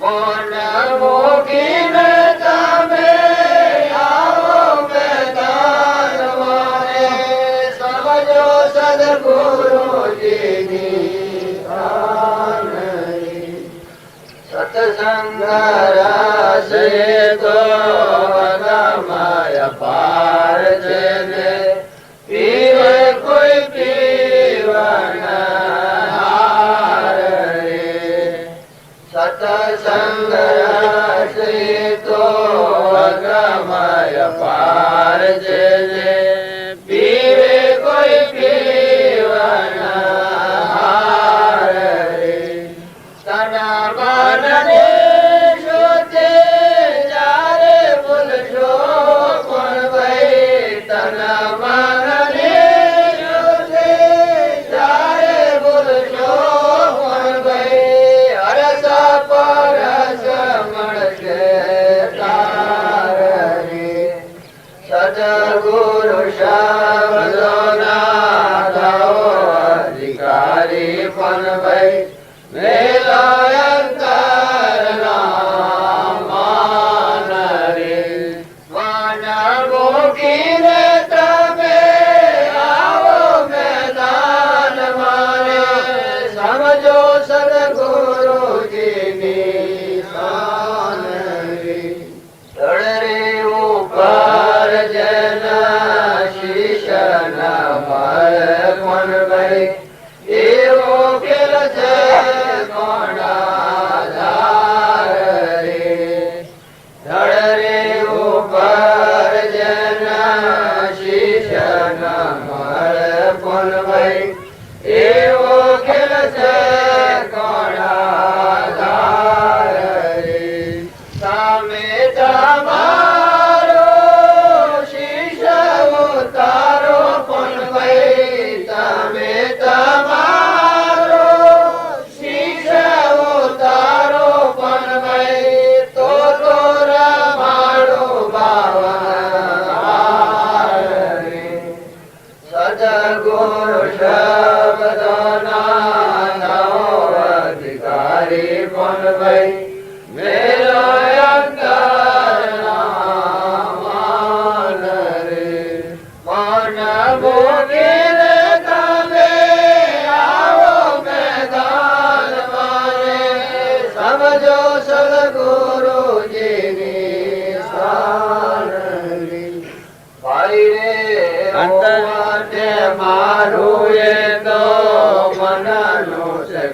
મન મોકીને તમે આવો મેદાન માને સમજો સદગુરુજીની શાન રે સત્સંગ રસે તો અગમય પાર છે ને પીવે કોઈ પીવનહાર રે સત્સંગ રસે તો અગમય પાર છે ને પીવે કોઈ પીવનહાર રે તના મનને શોધે જ્યારે બોલશો પણ ભાઈ તના મનને શોધે જ્યારે બોલશો પણ ભાઈ હરસ પરસ મળશે તાર રે સદગુરુ શબ્દોના થાઓ અધિકારી પણ ભાઈ મેલો અંતરના માન રે મન મોકીને તમે આવો મેદાન માને સમજો સદગુરુજીની શાન રે તળરે ઉપર જન શીશ ન મળે પણ ભાઈ એવો ખેલ છે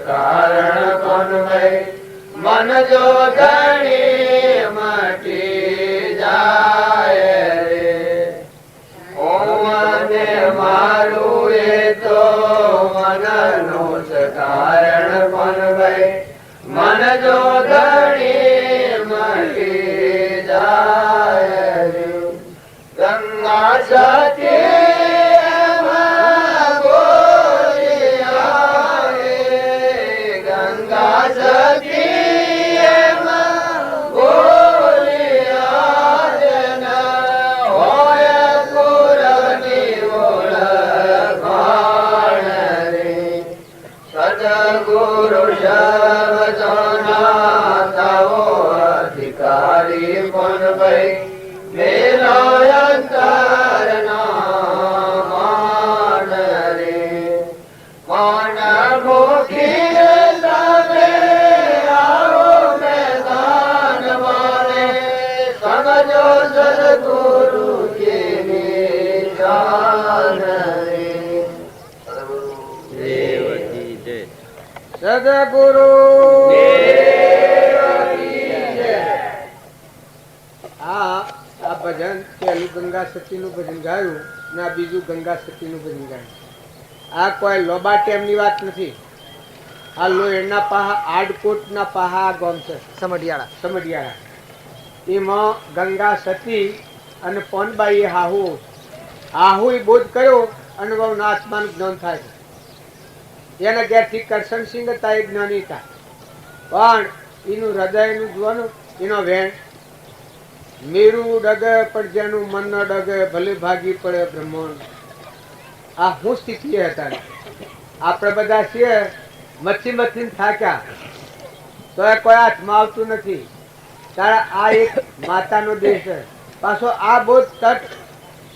કારણ કોણ ભાઈ મન જો ધણી મટી જાય રે ઓ મને મારું એ તો મનનું જ કારણ કોણ ભાઈ મન જો ધણી મટી જાય રે ગંગા સતી ગુરુ અધિકારી કોણ ભાઈ મેરો અંતર ના માન રે કોણ ભૂખી તમે આવો મેદાન માને સમજો સદગુરુ કેની જાન રે સદગુરુ આ ભજન પહેલું ગંગા સતી નું ભજન ગાયું ને આ બીજું ગંગા સતી નું ભજન ગાયું. આ કોઈ લોબા ટેમની વાત નથી. આ લોહીના પાહા આડકોટ ના પાહા ગામ છે સમઢિયાળા. એમાં ગંગા સતી અને પોનબાઈ હાહુ બોધ કર્યો અને બહુના આત્માનું જ્ઞાન થાય છે. એના ઘેરથી કરશનસિંહ હતા એ જ્ઞાની હતા પણ એનું હૃદયનું જોવાનું એનો વેણ મેરું ડગે પણ જેનું મન ન ડગે ભલે ભાગી પડે બ્રહ્માંડ. આ હું સ્થિતિ હતા. આપણે બધા છીએ મચ્છી થાક્યા તો એ કોઈ હાથમાં આવતું નથી. તારા આ એક માતાનો દેશ છે. પાછો આ બોધ તટ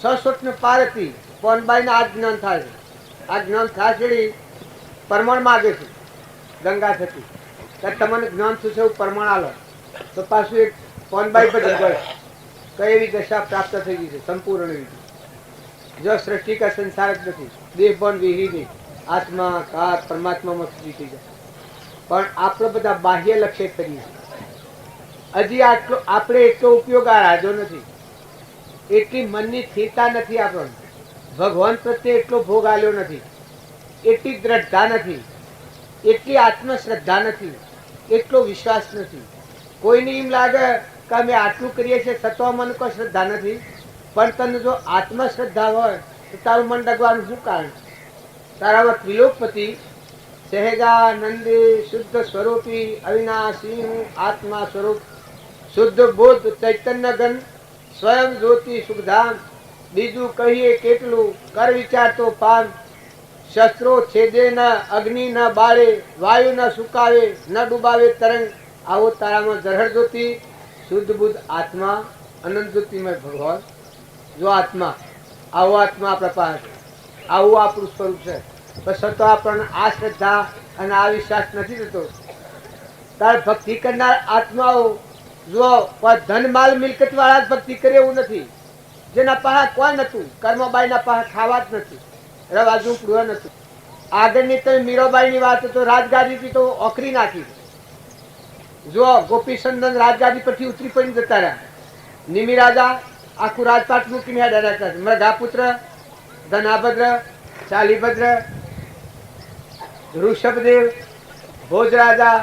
600 ને પાર હતી. પોનબાઈ આ જ્ઞાન થાય છે. આ જ્ઞાન ખાસડી પરમાણ માગે છે ગંગા થતી તમને જ્ઞાન થશે એવું પરમાણ આલો તો પાછું એક પોનબાઈ પર કઈ એવી દશા પ્રાપ્ત થઈ ગઈ છે સંપૂર્ણ રીતે. જો સૃષ્ટિ કા સંસાર જ નથી. દેહ પણ વિહી નહીં. આત્મા કાર પરમાત્મામાં સ્થિતિ થઈ જાય. પણ આપણે બધા બાહ્ય લક્ષ્ય કરીએ હજી આટલો આપણે એટલો ઉપયોગ આ રાજો નથી. એટલી મનની સ્થિરતા નથી. આપણને ભગવાન પ્રત્યે એટલો ભોગ આલ્યો નથી. એટલી દ્રઢતા નથી. એટલી આત્મશ્રદ્ધા નથી. એટલો વિશ્વાસ નથી. કોઈને એમ લાગે કે અમે આટલું કરીએ છીએ છતાં મને કોઈ શ્રદ્ધા નથી. પણ તને જો આત્મશ્રદ્ધા હોય તો તારું મન ડગવાનું શું કારણ? તારામાં ત્રિલોકપતિ સહેજાનંદી શુદ્ધ સ્વરૂપી અવિનાશી આત્મા સ્વરૂપ શુદ્ધ બોધ ચૈતન્ય ગણ સ્વયં જ્યોતિ સુખધામ. બીજું કહીએ કેટલું કર વિચાર તો પાન. શસ્ત્રો છેદે ન અગ્નિ ન બાળે વાયુ ન સુકાવે ન ડૂબાવે તરંગ. આવો તારામાં ઝરહર જ્યોતિ શુદ્ધ બુદ્ધ આત્મા અનંત જ્યોતિમય ભગવાન. જો આત્મા આવો આત્મા આપણા પાસે આવું આપણું સ્વરૂપ છે. પણ છતાં આપણને આ શ્રદ્ધા અને આ વિશ્વાસ નથી થતો. તાર ભક્તિ કરનાર આત્માઓ જો ધન માલ મિલકત વાળા જ ભક્તિ કરે એવું નથી. જેના પાસે કોઈ નતું કર્મબાઈના પાસે ખાવા જ નથી. રવા ઝૂંપડું નતું. આગળની તો મીરાબાઈની વાત તો રાજગાદીથી તો ઓખરી નાખી. જો ગોપીચંદન રાજગાદી પરથી ઉતરી પડીને જતા રહ્યા. નિમિ રાજા આખું રાજપાટ મૂકીને હેડા હતા. મૃગાપુત્ર, ધનાભદ્ર, શાલીભદ્ર, ઋષભદેવ, ભોજ રાજા,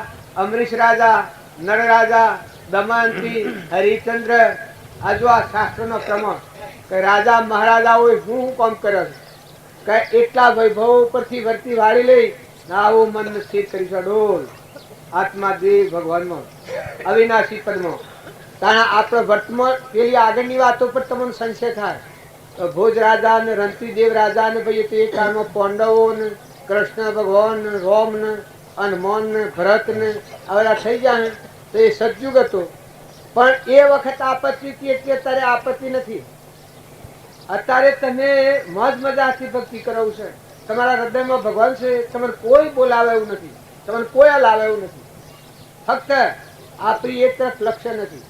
અમરીશ રાજા, નળ રાજા, દમયંતી, હરિચંદ્ર. આ જો આ શાસ્ત્રનો ક્રમ કે રાજા મહારાજાઓએ હું કામ કર્યો કે એટલા વૈભવ પરથી વર્તી વાળી લઈ આવું મન સ્થિર કરી ડોલ આત્મા દેવ ભગવાનમાં અવિનાશી પદમાં. તાણા આપણે વર્તમાન પેલી આગળની વાતો પર તમને સંશય થાય તો ભોજ રાજા ને રંતીદેવ રાજા ને ભાઈ તે કાળમાં પાંડવો ને કૃષ્ણ ભગવાન ને રોમ ને હનુમાન ને ભરત ને આવેલા થઈ જાય તો એ સતયુગ હતો. પણ એ વખત આપત્તિ હતી એટલે અત્યારે આપત્તિ નથી. અત્યારે તમે મોજ મજાથી ભક્તિ કરાવું છે. તમારા હૃદયમાં ભગવાન છે. તમારે કોઈ બોલાવે એવું નથી. તમને કોઈ હલાવે એવું નથી. ફક્ત આપણી એક તરફ લક્ષ્ય નથી.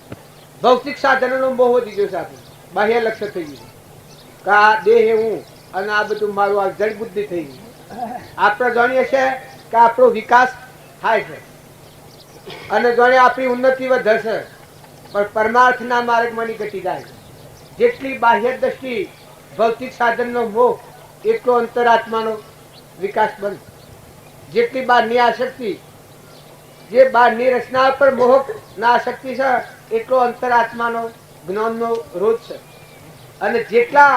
ભૌતિક સાધનોનો બહુ વધી ગયો છે. આપણે બાહ્ય લક્ષ્ય થઈ ગયું કે આ દેહ હું અને આ બધું મારું આ જડ બુદ્ધિ થઈ ગયું. આપણે જાણીએ છીએ કે આપણો વિકાસ થાય છે અને જાણે આપણી ઉન્નતિ વધશે, પણ પરમાર્થના માર્ગમાં ની ગતિ જાય. જેટલી બાહ્ય દ્રષ્ટિ ભૌતિક સાધનનો મોહ એટલો અંતરાત્માનો વિકાસ બંધ. જેટલી બહારની આસક્તિ, જે બહારની રચના પર મોહ ના આસક્તિ છે એટલો અંતરાત્માનો જ્ઞાનનો રોધ છે. અને જેટલા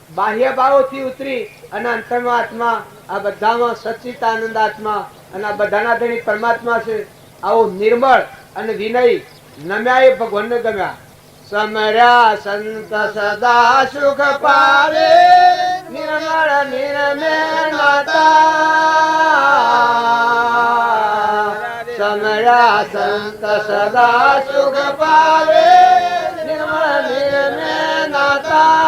બાહ્ય ભાવોથી ઉતરી અને અંતરનો આત્મા, આ બધામાં સચ્ચિદાનંદ આત્મા અને આ બધાના ધણી પરમાત્મા છે. આવો નિર્મળ અને વિનય નમ્યા એ ભગવાનને ગમ્યા. સમર્યા સંત સદા સુખ પાવે, નિર્મળ નિરમે નાતા. સમર્યા સંત સદા સુખ પાવે, નિર્મળ નિરમે નાતા.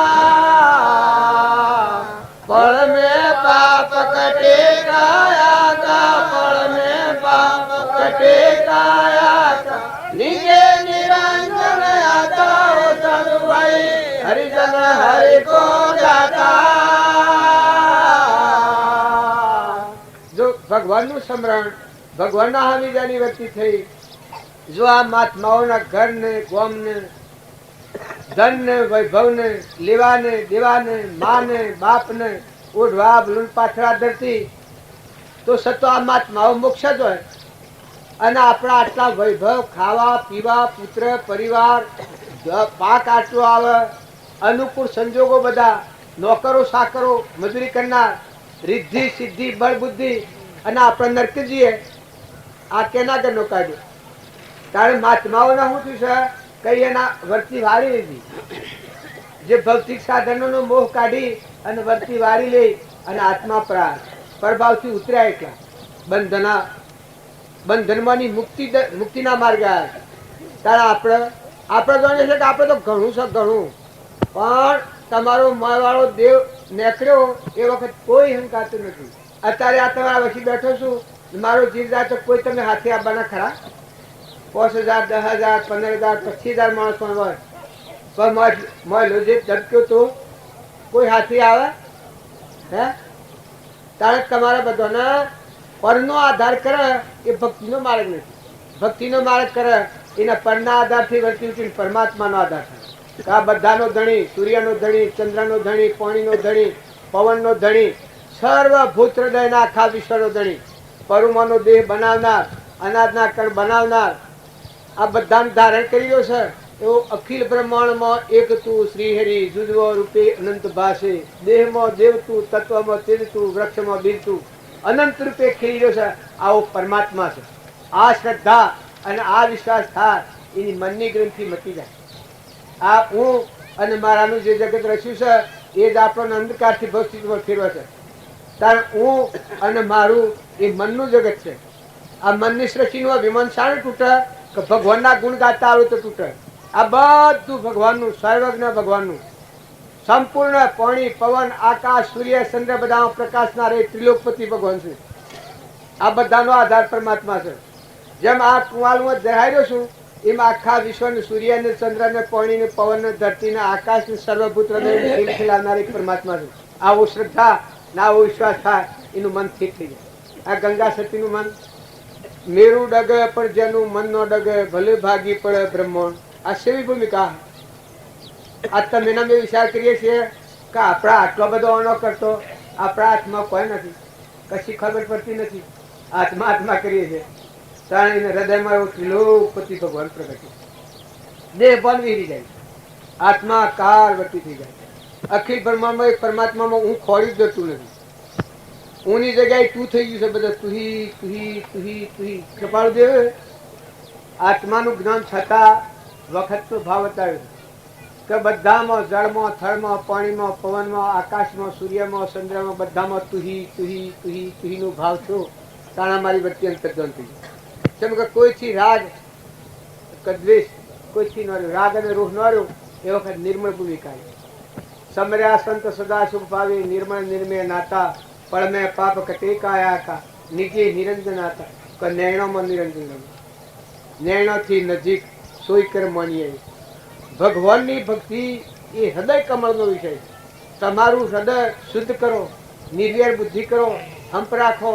પળ में पाप कटे काया का, पळ में पाप कटे काया का, निजे निरंजन आता हो सदुभाई, हरिजन हरि को जाता. जो ભગવાનનું સ્મરણ, ભગવાનના હામીજાની વ્યક્તિ થઈ, જો આ મહાત્માઓના ઘરને, ગોમને, ધનને, વૈભવને, લેવાને, દેવાને, માને, બાપને ઓઢવા બલુન પાથરા ધરતી, તો સતો આ મહાત્માઓ મોક્ષ જ હોય. અને આપણા આટલા વૈભવ, ખાવા પીવા, પુત્ર પરિવાર, પાક આટલો આવે, અનુકૂળ સંજોગો, બધા નોકરો સાકરો, મજૂરી કરનાર, રિદ્ધિ સિદ્ધિ બળ બુદ્ધિ, અને આપણે નરક જઈએ. આ કેના ઘરનો કાઢ્યો? તારે મહાત્માઓના શું થયું છે? કઈ એના વર્તી વાળી લીધી. જે ભૌતિક સાધનોનો મોહ કાઢી અને વર્તી વાળી લઈ અને આત્મા પરભાવથી ઉતર્યા, એટલા બંધનમાંની મુક્તિના માર્ગ આવ્યા. ત્યારે આપણે જાણીએ છીએ કે આપણે તો ઘણું છે, ઘણું, પણ તમારો મારવાળો દેવ નીકળ્યો એ વખત કોઈ હંકાતું નથી. અત્યારે આ તમારા વચ્ચે બેઠો છું, મારો જીવ જાય તો કોઈ તમે હાથે આવવાના ખરા? 5,000, 10,000, 15,000, 25,000 માણસ પણ હોય, પણ મોય જે ધબક્યો તો કોઈ હાથી આવે હે? તારે તમારા બધાના પરનો આધાર કરે એ ભક્તિનો માર્ગ નથી. ભક્તિનો માર્ગ કરે એના પરના આધારથી વર્તી પરમાત્માનો આધાર થાય. આ બધાનો ધણી, સૂર્યનો ધણી, ચંદ્રનો ધણી, પાણીનો ધણી, પવનનો ધણી, સર્વભૂત હૃદયના આખા વિશ્વનો ધણી, પરુમાનો દેહ બનાવનાર, અનાજના કણ બનાવનાર, આ બધાને ધારણ કર્યો છે. એવો અખિલ બ્રહ્માંડમાં એક તું શ્રીહરિ, જુદવો રૂપે અનંત ભાષે, દેહમાં દેવતું, તત્વમાં તેજતું, વૃક્ષમાં બીજતું, અનંત રૂપે ખીલી રહ્યો છે. આવો પરમાત્મા છે. આ શ્રદ્ધા અને આ વિશ્વાસ થાય એની મનની ગ્રંથિ મટી જાય. આ હું અને મારાનું જે જગત રચ્યું છે એ જ આપણને અંધકારથી ભૌતિકમાં ફેરવે છે. ત્યારે હું અને મારું એ મનનું જગત છે. આ મનની સૃષ્ટિનું અભિમાન શાણે તૂટે? કે ભગવાનના ગુણ ગાતા આવડે તો તૂટે. આ બધું ભગવાનનું, સર્વજ્ઞ ભગવાનનું, સંપૂર્ણ પાણી, પવન, આકાશ, સૂર્ય, ચંદ્ર બધા પ્રકાશના રે ત્રિલોકપતિ ભગવાન છે. આ બધાનો આધાર પરમાત્મા છે. જેમ આ કુવાલમાં જહાર્યો છું એમ આખા વિશ્વને, સૂર્યને, ચંદ્રને, પાણીને, પવનને, ધરતીને, આકાશને, સર્વભૂત હૃદયને ખીલાવનાર એક પરમાત્મા છે. આવો શ્રદ્ધા ને આવો વિશ્વાસ થાય એનું મન ઠીક થઈ જાય. આ ગંગા સતીનું મન મેરું ડગે પણ જેનું મન નો ડગે, ભલે ભાગી પડે બ્રહ્માંડ. આ સેવી ભૂમિકા. આ તમે એના મેં વિચાર કરીએ છીએ કે આપણા આટલો બધો અનો કરતો, આપણા હાથમાં કોઈ નથી, કશી ખબર પડતી નથી. આત્મા આત્મા કરીએ છીએ. કારણ એને હૃદયમાં એવું ત્રિલોકપતિ ભગવાન પ્રગટ, દેહ પણ વિહરી જાય, આત્મા કાળવતી થઈ જાય. અખિલ બ્રહ્માંડમાં એક પરમાત્મામાં હું ખોડી જ જતું નથી. ઊની જગ્યાએ તું થઈ ગયું છે. બધા તુહી તુહી તુહી તુહી. કૃપાળુદેવ આત્માનું જ્ઞાન છતાં વખત તો ભાવ બતાવ્યો કે બધામાં, જળમાં, થળમાં, પાણીમાં, પવનમાં, આકાશમાં, સૂર્યમાં, ચંદ્રમાં, બધામાં તુહી તુહી તુહી તુહીનો ભાવ થયો. તાણા મારી વચ્ચે અંતર્જન થઈ ગયું. કેમ કે કોઈથી રાગ કે દ્વેષ કોઈથી ન રહ્યો, રાગ અને રોહ ન રહ્યો. એ વખત નિર્મળ ભૂમિકા. સમર્યા સંત સદા સુખ પાવી, નિર્મળ નિર્મય નાતા, પળ મેં પાપ કટે કાયા કા, નિજે નિરંજન આતા. કે નૈણોમાં નિરંજન, નૈણોથી નજીક સોઈ કર માનીએ. ભગવાનની ભક્તિ એ હૃદય કમળનો વિષય છે. તમારું હૃદય શુદ્ધ કરો, નિર્વેર બુદ્ધિ કરો, હંપ રાખો,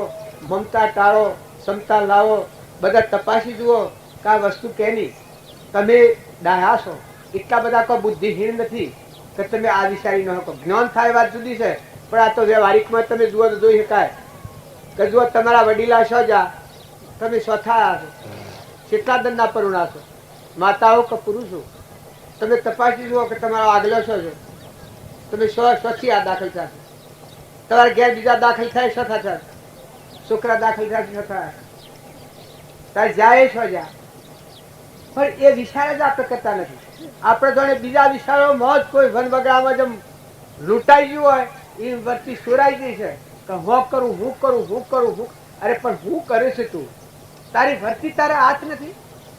મમતા ટાળો, ક્ષમતા લાવો, બધા તપાસી જુઓ કે આ વસ્તુ કેની. તમે ડાયા છો, એટલા બધા કોઈ બુદ્ધિહીન નથી કે તમે આ વિચારી ન શકો. જ્ઞાન થાય વાત જુદી છે, પણ આ તો વ્યવહારિકમાં તમે જુઓ તો જોઈ શકાય કે જુઓ તમારા વડીલા છો જા, તમે સ્વથા છો, કેટલા દંડના પરુણા છો, માતાઓ કે પુરુષો, તમે તપાસી જુઓ કે તમારો આગલો છો છો, તમે સ્વથી આ દાખલ થશે. તમારા ઘેર બીજા દાખલ થાય સ્વથા થશે, છોકરા દાખલ થાય સ્વથા, તારે જાય છો જા. પણ એ વિચાર જ આપણે કરતા નથી. આપણે જોડે બીજા વિચારો મોજ કોઈ વન વગડામાં જેમ લૂંટાઈ ગયું હોય એ વચ્ચે સુરાઈ ગઈ છે કે હું કરું, હું કરું, હું કરું, હું. અરે પણ હું કરે છે તું? તારી ભરતી તારા હાથ નથી.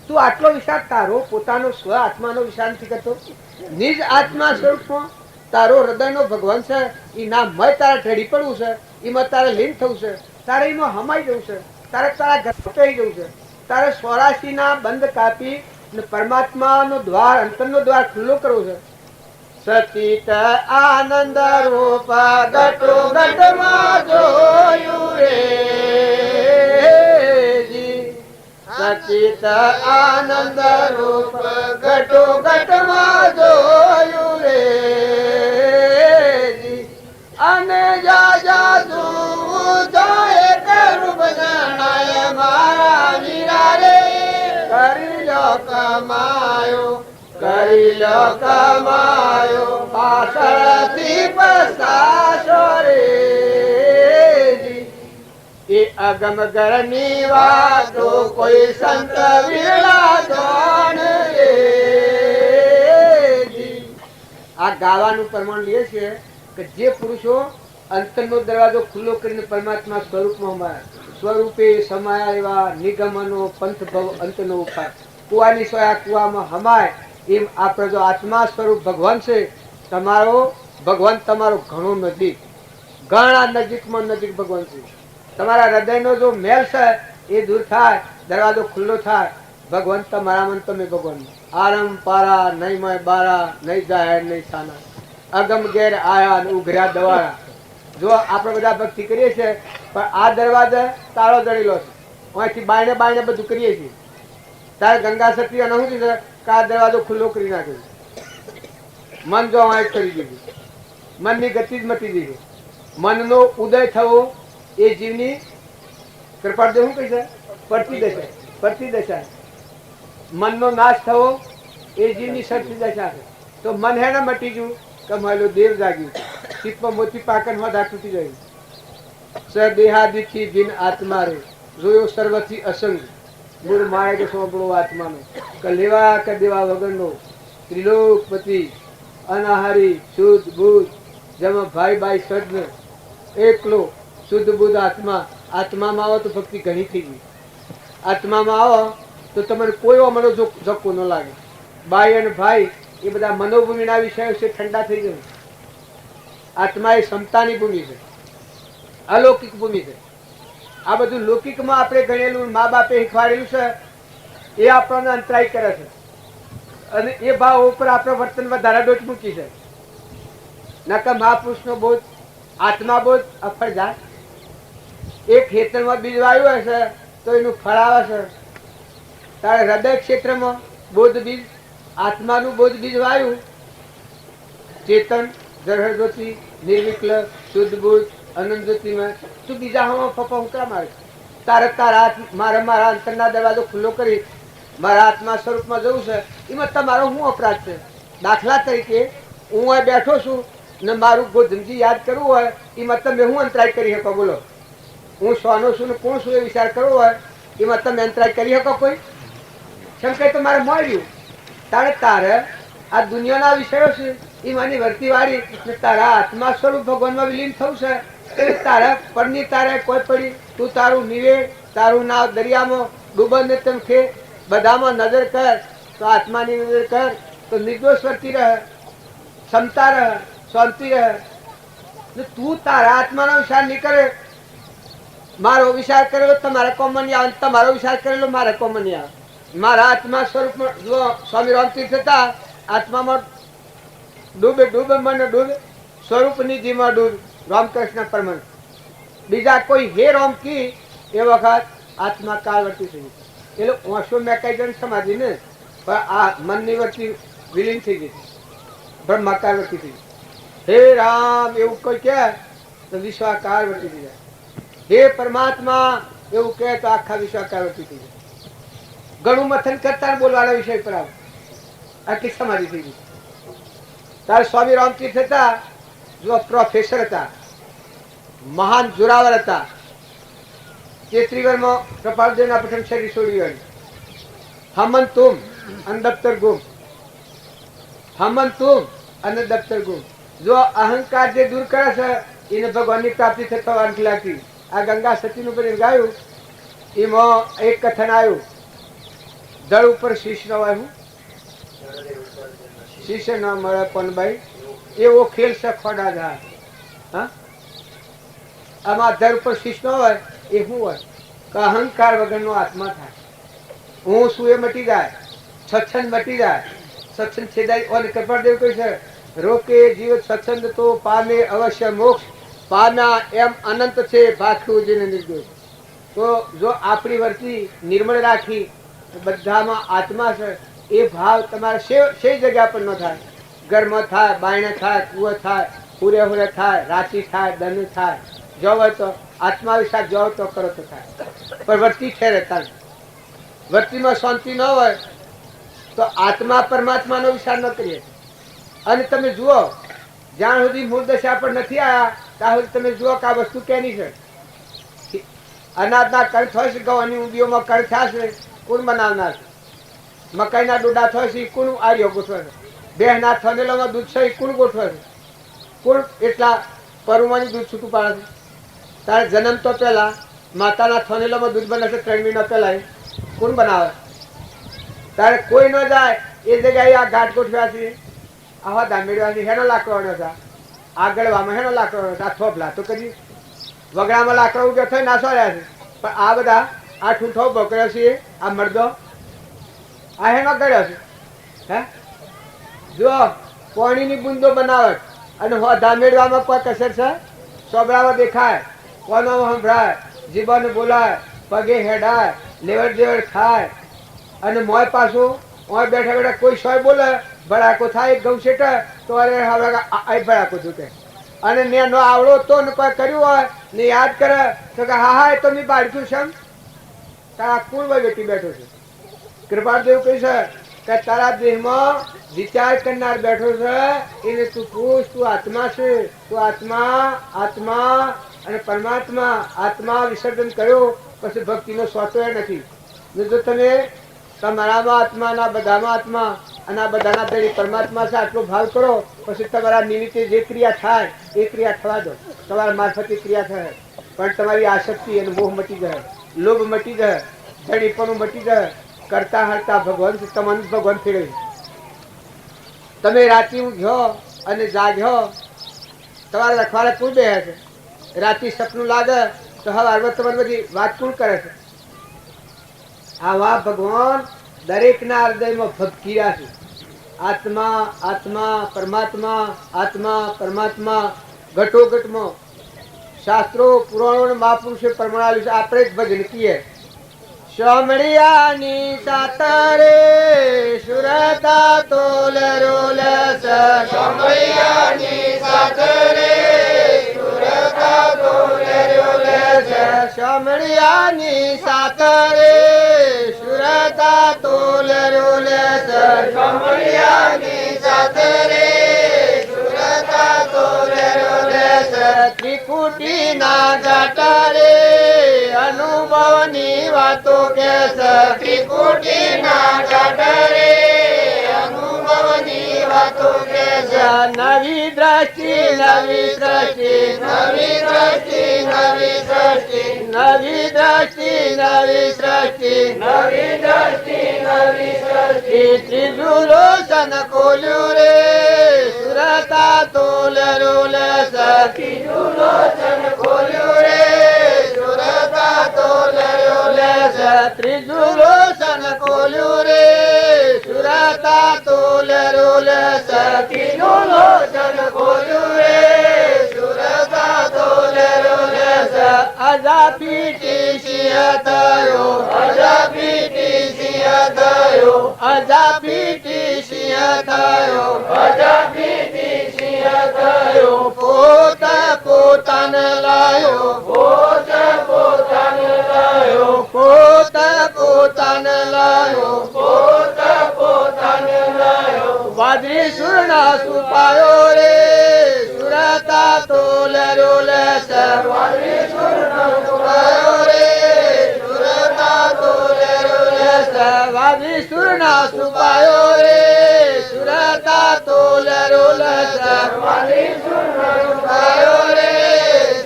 તું આટલો વિચાર તારો પોતાનો સ્વ આત્માનો વિચાર નથી કરતો. નિજ આત્મા સ્વરૂપમાં તારો હૃદયનો ભગવાન છે, એ નામ મય તારા ઠેડી પડવું છે, એમાં તારે લીન થવું છે, તારે એમાં હમાઈ જવું છે, તારે તારા ઘર કહી જવું છે, તારે 84 ના બંધ કાપી પરમાત્માનો દ્વાર, અંતરનો દ્વાર ખુલ્લો કરવો છે. સચિત આનંદ રૂપ ગટો ગટમાં જોયું રે જી, સચિત આનંદ રૂપ ગટો ગટમાં જોયું રે જી, અને જા જા તું જાય કરું બજણાય મારા વીરા રે, કરી લો કમાયો, કરી લો કમાયો, પાછળથી પસ્તાશો રે જી. એ અગમ ગરની વાતો કોઈ સંત વીરલા જાણ રે જી. આ ગાવાનું પ્રમાણ લે છે કે જે પુરુષો અંતરનો દરવાજો ખુલ્લો કરીને પરમાત્મા સ્વરૂપમાં અમારા સ્વરૂપે સમાયા એવા નિગમનો પંથ ભવ અંતનો ઉપાય, કુવાની સોયા કુવામાં હમાય એમ આપણે જો આત્મા સ્વરૂપ ભગવાન છે તમારો, ભગવાન તમારો ઘણો નજીક, ઘણા નજીકમાં નજીક ભગવાન છે. તમારા હૃદયનો જો મેલ છે એ દૂર થાય, દરવાજો ખુલ્લો થાય, ભગવાન તમારા મન તમે ભગવાન. આરમ પારા નહીં મય બારા, નહીં જાહેર નહીં સાના, અગમ ઘેર આયા ને ઉઘર્યા દવારા. જો આપણે બધા ભક્તિ કરીએ છીએ પણ આ દરવાજા તાળો જડેલો છે, અહીંથી બાયણે બાયણે બધું કરીએ છીએ. તારે ગંગા સતી અને શું છે કે આ દરવાજો ખુલ્લો કરી નાખ્યો, મન જો અહીં કરી દીધું, મનની ગતિ જ મટી દીધી. મનનો ઉદય થવો એ જીવની કૃપાળ શું કહે છે? પડતી દશા, પડતી દશા. મનનો નાશ થવો એ જીવની સડતી દશા છે. તો મન હે ને મટી ગયું કે મારો દેવ જાગ્યું, ચિત્તમાં મોતી પાકન હોદા તૂટી ગયું. સદેહાદિથી ભિન્ન આત્મા રે, જોયો સર્વથી અસંગ, મૂળ મારે કે સોંપડો આત્માનો, કે લેવા કે દેવા વગરનો, ત્રિલોકપતિ અનાહારી શુદ્ધ બુદ્ધ, જેમાં ભાઈ બાઈ સજ્ઞ, એકલો શુદ્ધ બુદ્ધ આત્મા. આત્મામાં આવો તો ભક્તિ ઘણી થઈ ગઈ. આત્મામાં આવો તો તમને કોઈ અમરો ઝક્કો ન લાગે. બાઈ અને ભાઈ એ બધા મનોભૂમિના વિષયો છે, ઠંડા થઈ ગયું. આત્મા એ ક્ષમતાની ભૂમિ છે, અલૌકિક ભૂમિ છે. આ બધું લૌકિકમાં આપણે ગણેલું, મા બાપે શીખવાડેલું છે, એ આપણને અંતરાય કરે છે. અને એ ભાવ ઉપર આપણે વર્તન વધારે ડોચ મૂકી છે. નકર મહાપુરુષનો બોધ, આત્મા બોધ અફળ જાય. એક ખેતરમાં બીજ વાવ્યું હશે તો એનું ફળ આવે છે. તારે હૃદય ક્ષેત્રમાં બોધ બીજ, આત્માનું બોધ બીજ વાવ્યું, ચેતન જરહર જ્યોતિ, નિર્વિકલ, શુદ્ધ બુદ્ધ, અનંત જ્યોતિમાં, તું બીજા હવા ફપા ઉતરા મારે. તારે તારા મારા અંતરના દરવાજો ખુલ્લો કરી મારા આત્મા સ્વરૂપમાં જવું છે, એમાં તમારો શું અપરાધ છે? દાખલા તરીકે હું અહીં બેઠો છું ને મારું ગોધનજી યાદ કરવું હોય, એમાં તમે હું અંતરાય કરી શકો? બોલો, હું સોનો છું ને કોણ છું એ વિચાર કરવો હોય, એમાં તમે અંતરાય કરી શકો કોઈ? શંકર તો મારે મળ્યું. તારે આ દુનિયાના વિષયો છે એમાંની વર્તી વાળી ને તારા આત્મા સ્વરૂપ ભગવાનમાં વિલીન થવું છે. તારા પરની તારે કોઈ પડી, તું તારું નિવેડ, તારું નાવ દરિયામાં ડૂબને તેમ ખે, બધામાં નજર કર તો આત્માની નજર કર તો નિર્દોષ વર્તી રહે, ક્ષમતા રહે, શાંતિ રહે. તું તારા આત્માનો વિચાર નહીં કરે, મારો વિચાર કરેલો તમારા કોમન આવે, તમારો વિચાર કરેલો મારા કોમન આવે. મારા આત્મા સ્વરૂપમાં જો સ્વામી રામતીર્થ હતા, આત્મામાં ડૂબે ડૂબે મને ડૂબે, સ્વરૂપ નિધિમાં ડૂબ, રામકૃષ્ણ પરમહંસ. બીજા કોઈ હે રામ કી એ વખત આત્મા કાળવર્તી થઈ ગઈ. એટલે ઓશો મેકાઈ સમાધિ ને પણ આ મનની વચ્ચે વિલીન થઈ ગઈ, બ્રહ્માકારવર્તી થઈ ગઈ. હે રામ એવું કોઈ કહે તો વિશ્વાકારવર્તી થઈ જાય. હે પરમાત્મા એવું કહે તો આખા વિશ્વાકારવર્તી થઈ જાય. ઘણું મથન કરતા બોલવાના વિષય પર આવે, આટલી સમાધિ થઈ ગઈ. તારે સ્વામી રામતીર્થ હતા, જો પ્રોફેસર હતા, મહાન જોરાવર હતા. કેત્રીવરમાં કૃપાળદેવના પ્રથમ શરીર છોડી ગયું. હમન તુમ અને દફતર ગુમ, હમન તુમ અને દફતર ગુમ. જો અહંકાર જે દૂર કરે છે એને ભગવાનની પ્રાપ્તિ થવાની લાગતી. આ ગંગા સતીનું પર ગાયું એમાં એક કથન આવ્યું, દળ ઉપર શીશ ન આવ્યું, શીશે ન મળે પણ ભાઈ એવો ખેલ છે ખોડા જાય. હા, આમાં ધર ઉપર શીશ ન હોય એ શું હોય કે અહંકાર વગરનો આત્મા થાય. હું શું એ મટી જાય, સત્સંગ મટી જાય, સત્સંગ છેદાય. અને કૃપાળદેવ કહે છે રોકે જીવ સત્સંગ તો પામે અવશ્ય મોક્ષ, પામ્યા એમ અનંત છે ભાખ્યું જેને નિર્દોષ. તો જો આપણી વર્તી નિર્મળ રાખી બધામાં આત્મા છે એ ભાવ તમારે શે જગ્યા પર ન થાય. ઘરમાં થાય, બાયણે થાય, કુવો થાય, હુરે હુરે થાય, રાતી થાય, દન થાય. જો હોય તો આત્મા વિશે જો તો કરો તો થાય. પણ વર્તી છે રહેતા વર્તીમાં શાંતિ ન હોય તો આત્મા પરમાત્માનો વિચાર ન કરીએ. અને તમે જુઓ જ્યાં સુધી મૂળ દશા પર નથી આવ્યા ત્યાં સુધી તમે જુઓ કે આ વસ્તુ કેની છે. અનાજના કણ થશે, ગવાની ઊંડીઓમાં કણ થયા છે, કોણ બનાવનાર છે? મકાઈના ડોડા થશે, કોણ આર્યો ગોઠવે છે? બેહના થનેલામાં દૂધ છે, કોણ ગોઠવે છે? કોણ એટલા પરુમાની દૂધ છૂટું પાડે છે? તારે જન્મ તો પહેલા માતાના થનેલામાં દૂધ બને છે 3 મહિના પહેલા, કોણ બનાવે? તારે કોઈ ન જાય એ જગ્યાએ આ ઘાટ ગોઠવ્યા છે, આવા દામેડવા છે. હેનો લાકડો હતા આગળવામાં, હેનો લાકડો હતા થોભલા તો કદી વગડામાં લાકડો ઉગ્યો થઈ નાસવાડ્યા છે. પણ આ બધા આ ઠૂંઠો બકર્યો છે, આ મરદો આ હેનો ગળ્યો છે. હે જો પાણીની બુંદો બનાવટ અને દામેડવામાં કોઈ કસર છે? સોબરામાં દેખાય, કોનો સંભળાય, જીબાને બોલાય, પગે હેડાય, લેવડ દેવડ થાય. અને મોય પાછું ઓય બેઠા બેઠા કોઈ સોય બોલે ભડાકો થાય, ઘઉં છેટે તો અરે હવે ભડાકો છૂટે. અને ને નો આવડો તો ને કોઈ કર્યું હોય ને યાદ કરે તો કે હા હા એ તો મેં બાળક્યું છે. તારા કુળ બેટી બેઠો છે. કૃપાળદેવ કહે છે કે તારા દેહમાં વિચાર કરનાર બેઠો છે, એને તું પૂછ તું આત્મા છે, તું આત્મા આત્મા અને પરમાત્મા. આત્મા વિસર્જન કર્યો પછી ભક્તિનો સ્વાતો નથી. જો તમે તમારામાં આત્મા ના બધામાં આત્મા અને આ બધાના દળી પરમાત્મા છે આટલો ભાવ કરો, પછી તમારા નિમિત્તે જે ક્રિયા થાય એ ક્રિયા થવા દો. તમારા મારફતે ક્રિયા થાય પણ તમારી આસક્તિ અને મોહ મટી જાય, લોભ મટી જાય, જડીપણું મટી જાય. કરતા હરતા ભગવાન તમને ભગવાન ફેરવી. તમે રાતે ઊંઘ્યો અને જાગ્યો, તમારા રખવાડે કોણ બે છે? રાતે સપનું લાગે તો હવે તમારી બધી વાત કોણ કરે છે? આવા ભગવાન દરેકના હૃદયમાં ભટકીયા છે. આત્મા આત્મા પરમાત્મા, આત્મા પરમાત્મા ઘટોઘટમાં શાસ્ત્રો પુરાણો મહાપુરુષે પરમાણ્યું છે. આપણે જ ભજન કીએ શામળિયાની સાતરે સુરતા તોલ રોલ શામળિયાની સાતરે સુરતા તોલ રોલ શામળિયાની સાતરે સુરતા તોલ રોલ શામળિયાની સાતરે સુરતા તોલ રોલ ત્રિકુટી ના જટરે અનુભવની વાતો કે ત્રિકુટી ના જટરે અનુભવની વાતો કે નવી દ્રષ્ટિ નવી દ્રષ્ટિ નવી દ્રષ્ટિ નવી દ્રષ્ટિ નવી દ્રષ્ટિ નવી દ્રષ્ટિ નવી દ્રષ્ટિ નવી દ્રષ્ટિ ત્રીજું લોચન ખોલ્યું રે સુરતા તોલ રોલ ત્રીજું લોચન ખોલ્યું રે સુરતા તોલ રોલ ત્રીજું લોચન ખોલ્યું રે સુરતા તોલ રોલ ત્રીજું લોચન ખોલ્યું રે સુરતા તોલ રોલ અજા પીટી સિંહ થયો, અજા પીટી સિંહ થયો, અજા પીટી સિંહ થયો, અજા પીટી સિંહ થયો. પોત પોતાને લાયો, પોત પોતાને લાયો, પોત પોતાને લાયો, પોત પોતાને લાયો. વાદળી સુરના સુપાયો રે, સુરતા તો લેરો લેસ. વાદળી સુરના સુપાયો રે, સુરતા તો લેરો લેસ. વાદળી સુરના સુપાયો રે, સુરતા તો લેરો લેસ. વાદળી સુરના સુપાયો રે,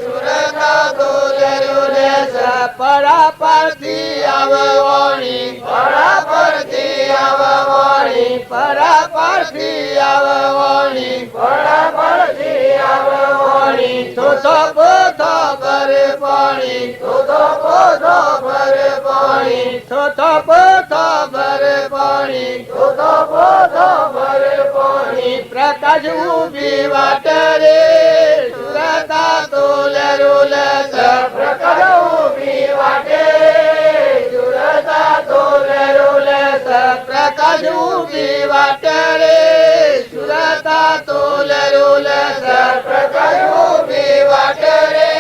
સુરતા તો લેરો લેસ. પરા પરથી આવવાણી, પરા પરથી આવવાણી, પરા પરથી આવવાણી, પરા પરથી આવવાણી. થોથો પોથો ભરે પાણી, થોથો પોથો ભરે પાણી, થોથો પોથો ભરે પાણી, થોથો પોથો ભરે પાણી. પ્રકાશ ઉભી વાટ રે, સુરતા તો લેરો લેસ. પ્રકાશ ઉભી વાટ રે, સુરતા તો લેરો લેસ. પ્રકાશ ઉભી વાટ રે, સુરતા તો લેરો લેસ. પ્રકાશ ઉભી વાટ રે,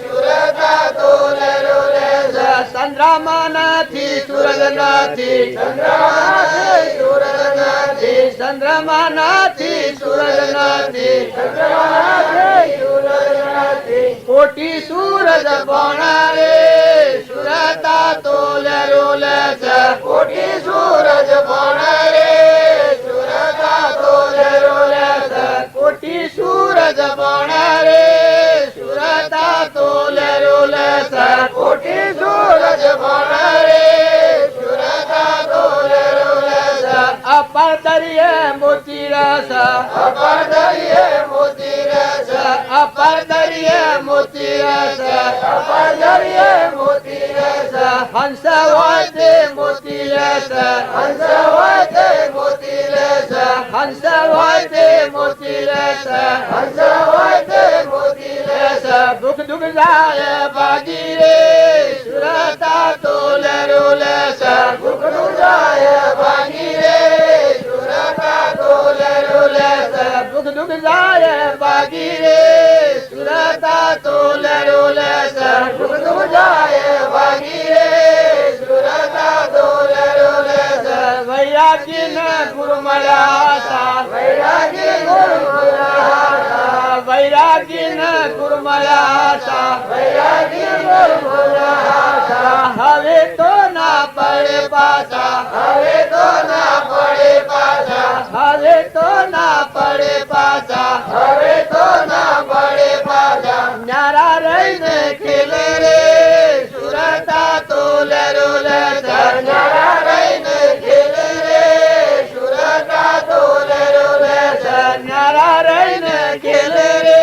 સુરતા તો લેરો લેસ. ચંદ્રમા નથી, સૂરજ નથી, ચંદ્રમા નથી, સૂરજ નથી, ચંદ્રમા નથી, સૂરજ નથી, ચંદ્રમા નથી, સૂરજ નથી. કોટી સૂરજ ભણા રે, સુરતા તો લેરો લેસ. કોટી સૂરજ ભણા રે, સુરતા તો લેરો લેસ. કોટી સૂરજ ભણા રે, સુરતા તો લેરો લેસ. કોટી સૂરજ ભણા રે, સુરતા તો લેરો લેસ. અપર દરિયે મોતી રસ, અપર દરિયે મોતી રસ, અપર દરિયે મોતી રસ, અપર દરિયે મોતી રસ. હંસ હોય તે મોતી રસ, હંસ હોય તે મોતી રસ, હંસ હોય તે મોતી રસ, હંસ હોય તે મોતી રસ. દુઃખ દુઃખ જાય ભાગી રે, સુરતા તો લેરો લેસ. દુઃખ દુઃખ જાય ભાગી રે, સુરતા તો લેરો લેસ. દુઃખ દુઃખ જાય ભાગી રે, સુરતા તો લેરો લેસ. દુઃખ દુઃખ જાય ભાગી રે, સુરતા તો લેરો લેસ. વૈરાગી ને ગુરુ મળ્યા હતા, વૈરાગી ગુરુ મળ્યા હતા, વૈરાગી ને ગુરુ મળ્યા હતા, વૈરાગી ગુરુ મળ્યા હતા. હવે તો ના પડે પાછા, હવે તો ના પડે પાછા, હવે તો ના પડે પાછા, હવે તો ના પડે પાછા. ન્યારા રહીને ખેલે રે, સુરતા તો લેરો લેસ. ન્યારા રહીને ખેલે રે, સુરતા તો લેરો લેસ. ન્યારા રહીને ખેલે રે,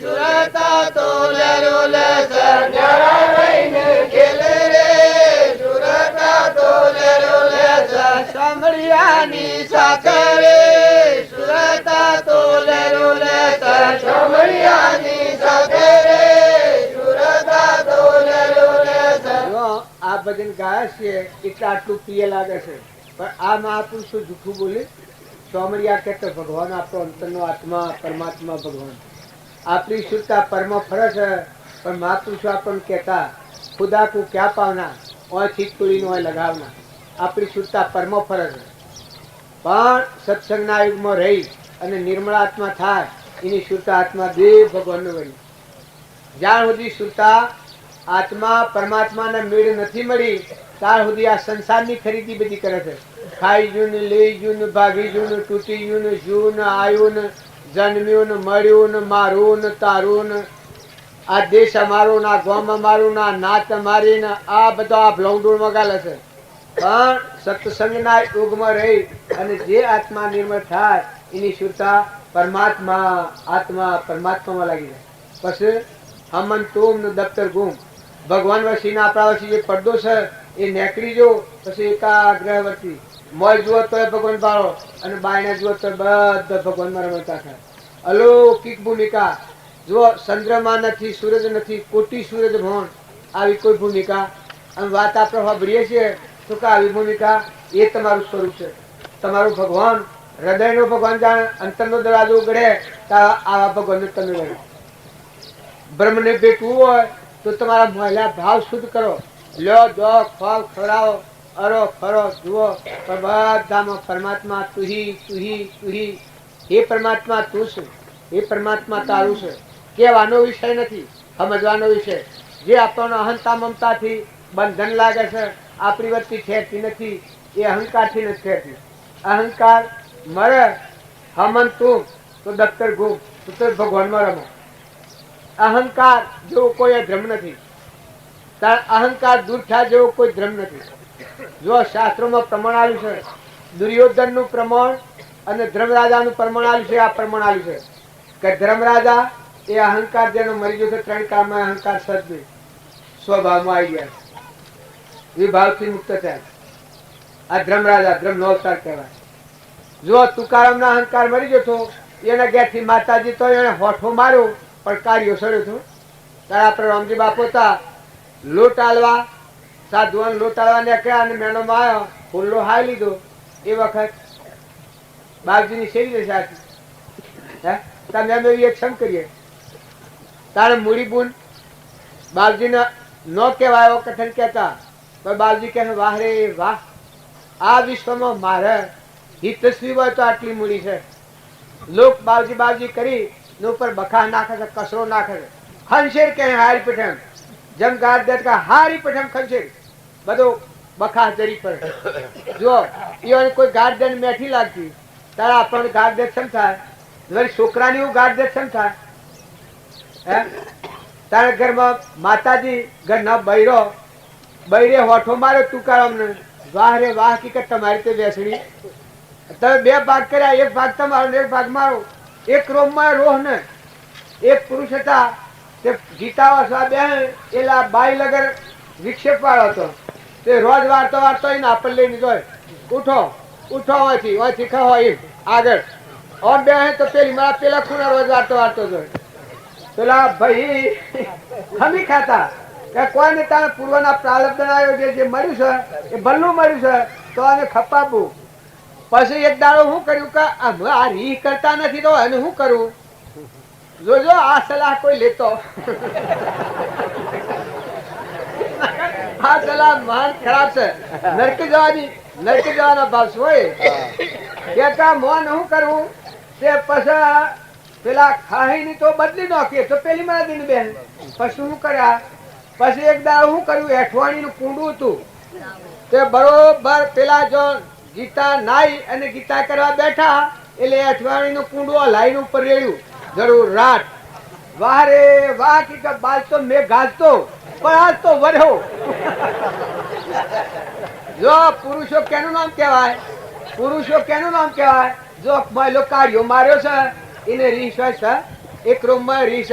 સુરતા તો લેરો લેસ. ન્યારા રહીને ખેલે રે, સુરતા તો લેરો લેસ. સાંભળિયાની સાથે રે, સુરતા તો લેરો લેસ. સાંભળિયાની સાથે રે, સુરતા તો લેરો લેસ. આ ભજન ગાય છે એટલે આટલું પ્રિય લાગે છે, પણ આ મહાપુરુષો જૂઠું બોલે. સોમરિયા કહેતો ભગવાન આપણો અંતરનો આત્મા, પરમાત્મા ભગવાન. આપણી શુદ્ધતા પરમ ફરજ है, પણ મહાપુરુષો આપણને કહેતા खुदा को क्या पावना और છીટકુડી નો લગાવના. આપણી શુદ્ધતા પરમ ફરજ है, પણ સત્સંગના યુગમાં રહી અને નિર્મળ આત્મા થાય એની શુદ્ધતા આત્મા દેવ ભગવાનને વળી. જ્યાં સુધી શુદ્ધતા આત્મા પરમાત્માને મેળ નથી મળી ત્યાં સુધી આ સંસારની ખરીદી બધી કરે છે. ખાઈ જૂન, લઈ જૂન, ભાગી જૂન, તૂટી જૂન, જૂન આવ્યું, જન્મ્યું, મળ્યું, મારું, તારું, આ દેશ અમારું, ના ગામ અમારું, ના નાત અમારી, આ બધો આ ભલૌડું મગાલે છે. પણ સત્સંગના યુગમાં રહી અને જે આત્મા નિર્મળ થાય એની શુદ્ધતા પરમાત્મા, આત્મા પરમાત્મામાં લાગી જાય. પછી હમન તુમ નું દફતર ગુમ. ભગવાન વસીના આપણા વસી જે પડદો છે એ નીકળી જો પછી એકાગ્રહ વર્તી. મોય જુઓ તો ભગવાન બાળો અને બાયણે જુઓ તો બધા ભગવાનમાં રમતા થાય. અલૌકિક ભૂમિકા જો ચંદ્રમા નથી, સૂરજ નથી, કોટી સૂરજ ભણ, આવી કોઈ ભૂમિકા અને વાત આપણે સાંભળીએ છીએ તો કે આવી ભૂમિકા એ તમારું સ્વરૂપ છે. તમારું ભગવાન હૃદયનો ભગવાન જાણે અંતરનો દરવાજો ઉગડે તો આવા ભગવાનને તમે ગણો. બ્રહ્મને ભેટવું હોય તો તમારા મહિલા ભાવ શુદ્ધ કરો. લ્યો દો ખાવ ખવડાવો, અરો ફરો જુઓ, પણ બધામાં પરમાત્મા તુહી તુહી તુહી. એ પરમાત્મા તું છે, એ પરમાત્મા તારું છે. કહેવાનો વિષય નથી, સમજવાનો વિષય. જે આપણને અહંતા મમતાથી બંધન લાગે છે, આપણી વચ્ચે ઠેરતી નથી, એ અહંકારથી નથી ઠેરતી. અહંકાર મરે હમન તું તો દફતર ઘૂમ, તું તો ભગવાનમાં રમો. અહંકાર જેવો કોઈ ધર્મ નથી. તાર અહંકાર દૂર થાય જેવો કોઈ ધર્મ નથી. જો શાસ્ત્રોમાં પ્રમાણ આવ્યું છે, દુર્યોધનનું પ્રમાણ અને ધર્મરાજાનું પ્રમાણ આવ્યું છે. આ પ્રમાણ આવ્યું છે કે ધર્મરાજા એ અહંકાર જેનો મરી ગયો છે, 3 કાળમાં અહંકાર સદ સ્વભાવમાં આવી ગયા, વિભાવથી મુક્ત થયા. આ ધર્મરાજા ધર્મનો અવતાર કહેવાય. જો તુકારામ ના અહંકાર મરી ગયો હતો, એના ઘેરથી માતાજી તો એને હોઠો માર્યો પણ કાર્યો સડ્યો હતો. ત્યારે આપણે રામજી બાપુ હતા, લોટ આલવા સાધુઓને લોટ આલવા નીકળ્યા અને મેનોમાં આવ્યો, ફૂલ્લો હાઈ લીધો. એ વખત બાપજીની શેરી દશા હતી. તમે અમે રિએક્શન કરીએ. તારે મૂડી બુન બાપજીને ન કહેવાય એવો કથન કહેતા, પણ બાપજી કહે વાહ રે વાહ, આ વિશ્વમાં મારે હિતસ્વી હોય તો આટલી મૂડી છે. લોક બાવજી બાવજી કરી ને ઉપર બખા નાખે છે, કચરો નાખે છે. ખંશેર કે હારી પઠમ જમ ગાર દે હારી પઠમ ખંશેર, બધો બખા જરી પર. જો એ કોઈ ગાર્ડન મેઠી લાગતી તારે આપણને ગાર્ડન કેમ થાય? વળી છોકરાની એવું ગાર્ડન કેમ થાય? હે તારે ઘરમાં માતાજી ઘરના બૈરો બૈરે હોઠો માર્યો તુકારામને, વાહ રે વાહ, હકીકત તમારી તે બેસણી. તમે 2 ભાગ કર્યા, એક ભાગ તમારો ને એક ભાગ મારો. એક રોમમાં રોહ ને એક પુરુષ હતા, તે ગીતા વાંચવા બે એલા બાઈ લગર વિક્ષેપ વાળો હતો. તે રોજ વાર્તો વાર્તો ને આપણે લઈને જોય, ઉઠો ઉઠો હોયથી હોયથી ખો એમ આગળ ઓર બે તો પેલી મારા પેલા ખૂણા રોજ વાર્તો વાર્તો જોય. પેલા ભાઈ ખમી ખાતા કે કોઈને તારે પૂર્વના પ્રારબ્ધ આવ્યો જે મળ્યું છે એ ભલ્લું મળ્યું છે તો આને ખપાવવું. પછી એક દાડો શું કર્યું કે આ રી કરતા નથી તો એને શું કરવું? જોજો આ સલાહ કોઈ લેતો આ સલાહ મહાન ખરાબ છે. નરકી જવાનો ભાવ હોય કે મોન શું કરવું તે પછી પેલા ખાહીની તો બદલી નાખીએ તો પેલી મારા દિન બેન પછી શું કર્યા? પછી એક દાડો શું કર્યું, એઠવાણીનું કુંડું હતું તે બરોબર પેલા જો ગીતા નાઈ અને ગીતા કરવા બેઠા એટલે અઠવાડિયું કુંડું લાઈન ઉપર રેડ્યું જરૂર રાત. વાહ રે વાહ, કે બાલ તો મેં ગાજતો પણ આજ તો વર્યો. જો પુરુષો કેનું નામ કહેવાય? પુરુષો કેનું નામ કહેવાય? જો મહિલો કાઢ્યો માર્યો છે એને રીસ હોય છે, એક રૂમમાં રીસ.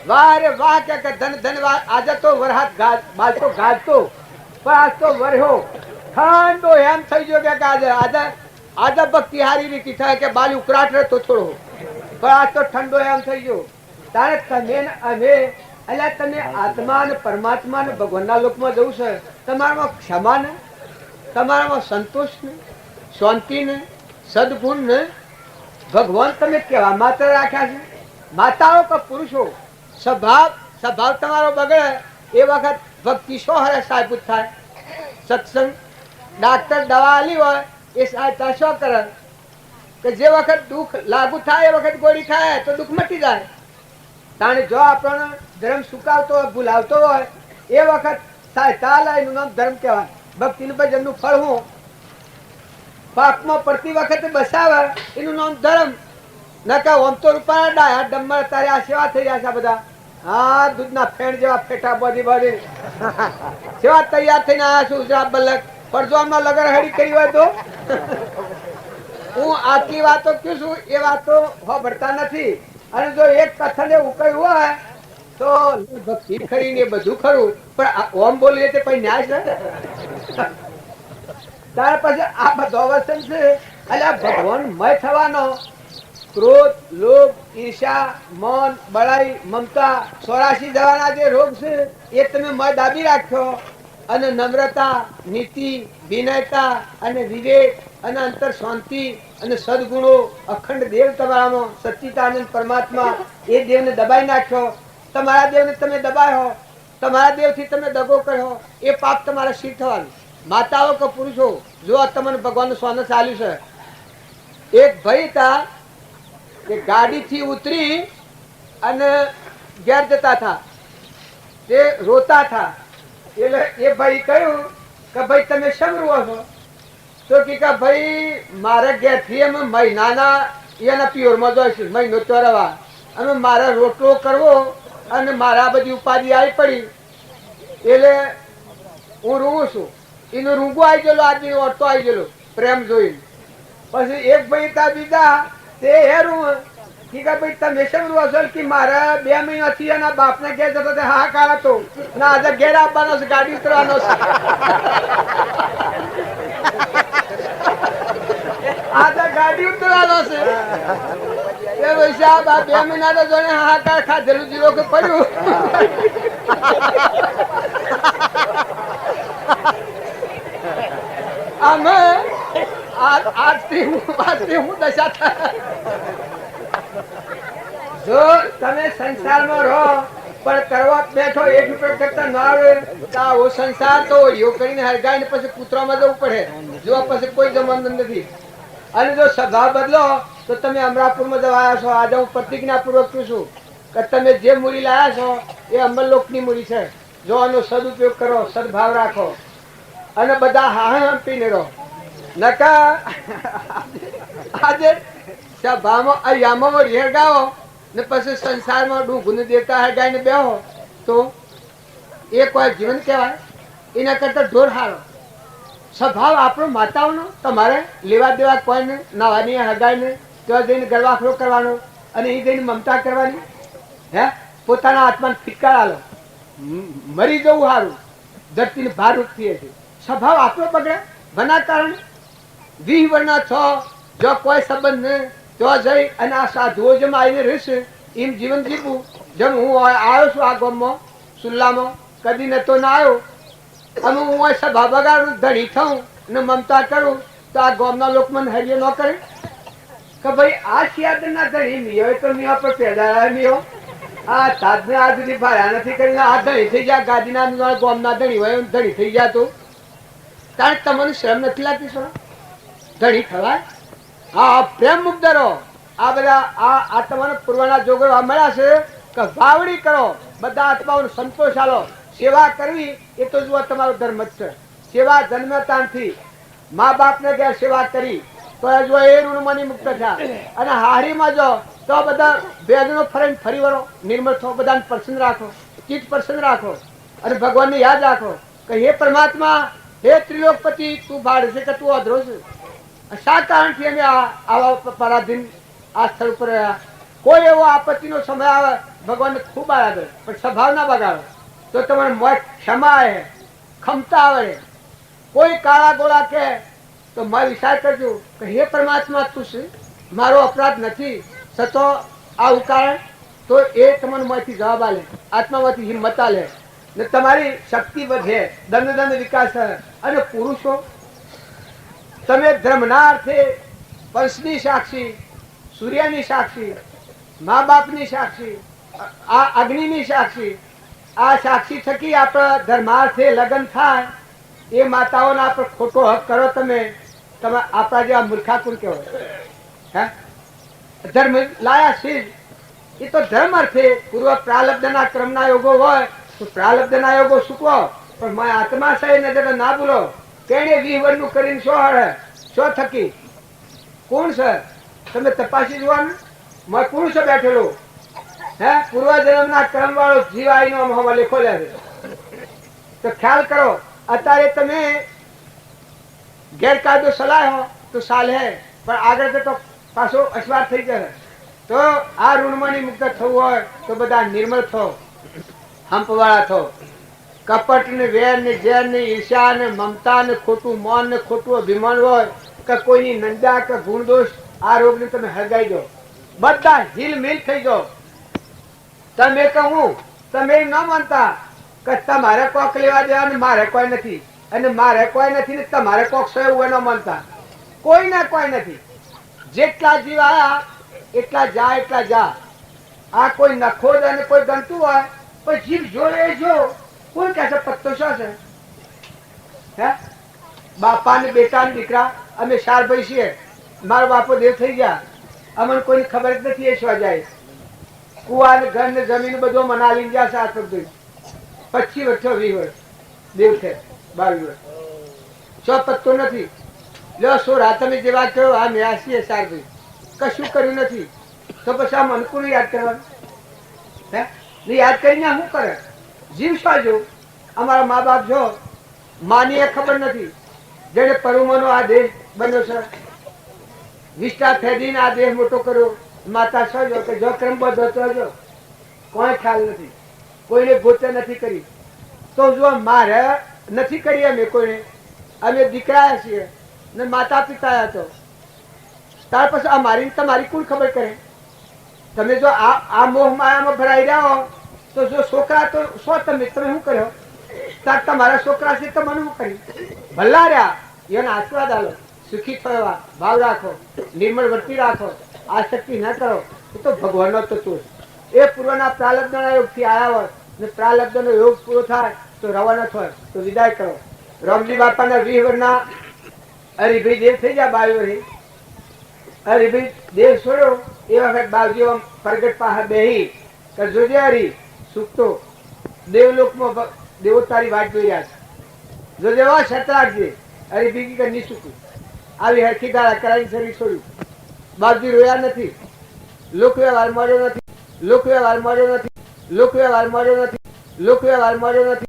વાહ રે વાહ, કે ધન ધન્યવાદ. આજે તો વરહાત બાલ તો ગાજતો પણ આજ તો વર્યો. ઠંડો એમ થઈ ગયો કે આજે ભક્તિ હારી રીતિ થાય કે બાલ ઉકળાટ રહેતો થોડો, પણ આજ તો ઠંડો એમ થઈ ગયો. તારે તમે અમે એટલે તમે આત્મા ને પરમાત્મા ને ભગવાનના લોકમાં જવું છે. તમારામાં ક્ષમા ને, તમારામાં સંતોષ ને, શાંતિ ને, સદગુણ ને ભગવાન તમે કેવા માત્ર રાખ્યા છે? માતાઓ કે પુરુષો સ્વભાવ તમારો બગડે એ વખત ભક્તિ શો હરે સાહેબ થાય? સત્સંગ ડાક્ટર દવા આલી હોય એ સહાયતા શું કરે કે જે વખત દુઃખ લાગુ થાય એ વખત ગોળી ખાય તો દુઃખ મટી જાય. તાણે જો આપણને ધર્મ સુકાવતો હોય, ભૂલાવતો હોય એ વખત સહાયતા લે, એનું નામ ધર્મ કહેવાય. ભક્તિનું ભજનનું ફળ હું પાપમાં પડતી વખતે બસાવે એનું નામ ધર્મ. નકા ઓમ તો રૂપાના ડાયા ડમર તારે આ સેવા થઈ રહ્યા છે બધા. હા, દૂધના ફેણ જેવા ફેટા બધી સેવા તૈયાર થઈને આવ્યા છું ગુજરાત બલક. પણ જો આમના લગન હળી કરી હોય તો હું આટલી વાતો કહું છું એ વાતો સાંભળતા નથી. અને જો એક કથન એવું કહ્યું હોય તો ભક્તિ ખરી ને બધું ખરું, પણ ઓમ બોલીએ તે પછી ન્યાય છે? ત્યાર પછી આ બધો વચન છે એટલે ભગવાન મય થવાનો ક્રોધ, લોભ, ઈર્ષા, મન, બળાઈ, મમતા 84 દવાના જે રોગ છે એ તમે મય દાબી રાખ્યો અને નમ્રતા, નીતિ, વિનયતા અને વિવેક અને અંતર શાંતિ અને સદગુણો અખંડ દેવ તમારામાં સચ્ચિદાનંદ પરમાત્મા એ દેવને દબાઈ નાખ્યો. તમારા દેવને તમે દબાયો, તમારા દેવથી તમે દગો કર્યો, એ પાપ તમારા શી થવાનું. માતાઓ કે પુરુષો, જો તમને ભગવાનનું સોનું ચાલ્યું છે. એક ભાઈ હતા કે ગાડીથી ઉતરી અને ઘેર જતા હતા, તે રોતા હતા. એટલે એ ભાઈ કહ્યું કે ભાઈ તમે શેમ રો છો? તો કે ભાઈ મારે ઘેરથી અમે મહિનાના એના પિયોરમાં જોઈશું, મહિનો તો રવા અને મારે રોટલો કરવો અને મારા બધી ઉપાધિ આવી પડી એટલે હું રૂવું છું. એનું રૂંગું આવી ગયેલું, આદમી ઓટો આવી ગયેલો પ્રેમ જોઈને. પછી એક ભાઈ તા બીજા તે હેરું કે ભાઈ તમે શેમ રો છો? કે મારા 2 મહિનાથી એના બાપને ઘેર જતો હાહાકાર હતો ના આજે ઘેર આવવાનો છે, ગાડી ઉતરવાનો છે. આજે ગાડી ઉતરવાનો છે એ પૈસા 2 મહિના તો જોને હાહાકાર ખાધેલું જીરો કે પડ્યું. અમે આજથી હું દશા થાય. જો તમે સંસારમાં રહો પણ કરવા બેઠો 1 રૂપિયો કરતા ના આવે તો આવો સંસાર તો ઓળિયો કરીને હરગાઈને પછી કૂતરામાં જવું પડે. જો પછી કોઈ જમાનો નથી. અને જો સ્વભાવ બદલો તો તમે અમરાપુરમાં જવા આવ્યા છો. આજે હું પ્રતિજ્ઞા પૂર્વક છું કે તમે જે મૂડી લાયા છો એ અમરલોકની મૂડી છે. જો આનો સદુપયોગ કરો, સદભાવ રાખો અને બધા હા પીને રહો. નકા આજે સભામાં યામો રેર ગાવો ને પછી સંસારમાં ડૂંઘને દેતા હરગાઈને બેહો તો એ કોઈ જીવન કહેવાય? એના કરતા ઢોર હારો. સ્વભાવ આપણો માતાઓનો તમારે લેવા દેવા કોઈને નાવાની હગાઈને ત્યાં જઈને ગરવાખરો કરવાનો અને એ જઈને મમતા કરવાની. હે પોતાના આત્માને ફિટકાર આલો, મરી જવું સારું, ધરતીને ભાર ઉઠતી છે. સ્વભાવ આપણો બગડે બના કારણે 20 વર્ષના છો જો કોઈ સંબંધ ને તો જઈ અને આ સાધુઓ જેમ આવીને રહેશે એમ જીવન જીવવું. જેમ હું આવ્યો છું આ ગામમાં સુલ્લામાં, કદી નતો ના આવ્યો અને હું સભા બગાડું, ધણી થઉં અને મમતા કરું તો આ ગામના લોકો મને હરિયો ન કરે કે ભાઈ આ શિયાદના ધણી મિયો તો મિયો પર પેદા મિયો આ તાજને આ સુધી ભાડા નથી કરીને આ ધણી થઈ ગયા. ગાદીના ગામના ધણી હોય ધણી થઈ ગયા તો કારણ તમને શ્રમ નથી લાગતી સર ધણી થવાય? હા પ્રેમ મુક્ત રહો. આ બધા આ તમારા પૂર્વના જોગો મળ્યા છે કે વાવડી કરો, બધા આત્માઓને સંતોષ આલો. સેવા કરવી એ તો જુઓ તમારો ધર્મ જ છે. સેવા જન્મતાથી મા બાપને ઘેર સેવા કરી તો જો એ ઋણમાંથી મુક્ત થયા. અને હારીમાં જો તો બધા ભેદનો ફરીને ફરી વળો, નિર્મળ થો, બધાને પ્રસન્ન રાખો, ચિત્ત પ્રસન્ન રાખો અને ભગવાનને યાદ રાખો કે હે પરમાત્મા, હે ત્રિલોકપતિ, તું ભાડ છે કે તું અધરો છે. શા કારણથી અમે આવા પરાધીન આ સ્થળ ઉપર રહ્યા? કોઈ એવો આપત્તિનો સમય આવે ભગવાનને ખૂબ આવે પણ સ્વભાવ ના બગાડો તો તમારે મોય ક્ષમા આવે, ખમતા આવે. કોઈ કાળા ગોળા કે તો મેં વિચાર કરજો કે હે પરમાત્મા તું છે, મારો અપરાધ નથી છતો આવું કારણ તો એ તમને માંથી જવાબ આલે, આત્મામાંથી હિંમત આલે ને તમારી શક્તિ વધે, દંડ વિકાસ થાય. અને પુરુષો તમે ધર્મના અર્થે પંચની સાક્ષી, સૂર્યની સાક્ષી, મા બાપની સાક્ષી, આ અગ્નિની સાક્ષી, આ સાક્ષી થકી આપણા ધર્માર્થે લગ્ન થાય એ માતાઓના આપણે ખોટો હક કરો તમે આપણા જેવા મૂર્ખાકુર કહેવાય. હે ધર્મ લાયા છે એ તો ધર્મ અર્થે પૂર્વ પ્રાલબ્ધના ક્રમના યોગો હોય તો પ્રાલબ્ધના યોગો શીખવો પણ મેં આત્મા સહી નજર ના બોલો. તેને 20 વર્ષનું કરીને શો થકી કોણ છે તમે તપાસી જોવાનું. મેં કોણ છે બેઠેલો હે પૂર્વ જન્મના ક્રમ વાળો જીવ આવીનો આમાં લેખો લે તો ખ્યાલ કરો. અત્યારે તમે ગેરકાયદો સલાહો તો સાલ હે પણ આગળ જતો પાછો અસવાર થઈ જશે. તો આ ઋણમાંથી મુક્ત થવું હોય તો બધા નિર્મળ થો, હંપવાળા થો. કપટ ને વેર ને ઝેર ને ઈર્ષ્યા ને મમતા ને ખોટું મૌન ને ખોટું અભિમાન હોય કે કોઈની નંદા કે ગુણદોષ આ રોગને તમે હળગાઈ દો બધા હિલ મિલ થઈ જાઓ. તમે કહું તમે ન માનતા કે તમારે કોક લેવા દેવા ને મારે કોઈ નથી, અને મારે કોઈ નથી ને તમારે કોક સો એવું ન માનતા. કોઈ ને કોઈ નથી. જેટલા જીવ આયા એટલા જા એટલા જા. આ કોઈ નખો અને કોઈ ગણતું હોય પણ જીવ જો એ જો. કોણ કહે છે પત્તો શું છે? હે બાપા ને બેટા ને દીકરા અમે 4 ભાઈ છીએ. મારો બાપો દેવ થઈ ગયા, અમને કોઈની ખબર જ નથી. એ શું જાય કુવા ને ઘર ને જમીન બધું મના લઈને ગયા 7 વર્ષ 25 વર્ષ 20 વર્ષ દેવ છે 22 વર્ષ છો પત્તો નથી. લો સોરા તમે જે વાત કરો આ મેં છીએ 4 ભાઈ કશું કર્યું નથી તો પછી આ મનકું યાદ કરવાનું હે ને યાદ કરીને શું કરે? જીવ શું જો અમારા મા બાપ જો માની એ ખબર નથી. જેને પરુમનો આ દેહ બન્યો છે, વિષ્ટા ફેદીને આ દેહ મોટો કર્યો. માતા સજો કે જો ક્રમબદ્ધ હતો જો કોઈ ખ્યાલ નથી, કોઈને ગોતે નથી કરી. તો જો મારે નથી કરી અમે કોઈને, અમે દીકરા છીએ ને માતા પિતા હતો. ત્યાર પછી આ મારી તમારી કોણ ખબર કરે? તમે જો આ મોહ માયામાં ભરાઈ રહ્યા હો તો જો છોકરા તો શું તમે શું કર્યો? તાર તમારા છોકરા છે તો મને શું કર્યું? ભલા રહ્યા એનો આશીર્વાદ આલો, સુખી થવા ભાવ રાખો, નિર્મળ વર્તી રાખો, આસક્તિ ન કરો. એ તો ભગવાનનો તત્વ છે. એ પૂર્વના પ્રાલબ્ધના યોગથી આવ્યા હોય ને પ્રાલબ્ધનો યોગ પૂરો થાય તો રવાના થાય તો વિદાય કરો. રામજી બાપાના 20 વર્ષના હરિભાઈ દેવ થઈ ગયા 22 વર્ષે. હરિભાઈ દેવ છોડ્યો એ વખત બાવજીઓ પ્રગટ પાસે બેહી કે જોજે હરી સુખતો દેવલોકમાં દેવો તારી વાત જોઈ રહ્યા છે. જોજે વા શતરાજે હરિભાઈ કે નહીં સુખું. આવી હરખી ગાળા કરાવી શરીર છોડ્યું. બાવજી રોયા નથી, લોકવ્યવહાર મળ્યો નથી, લોકવ્યવહાર મળ્યો નથી, લોકવ્યવહાર મળ્યો નથી, લોકવ્યવહાર મળ્યો નથી.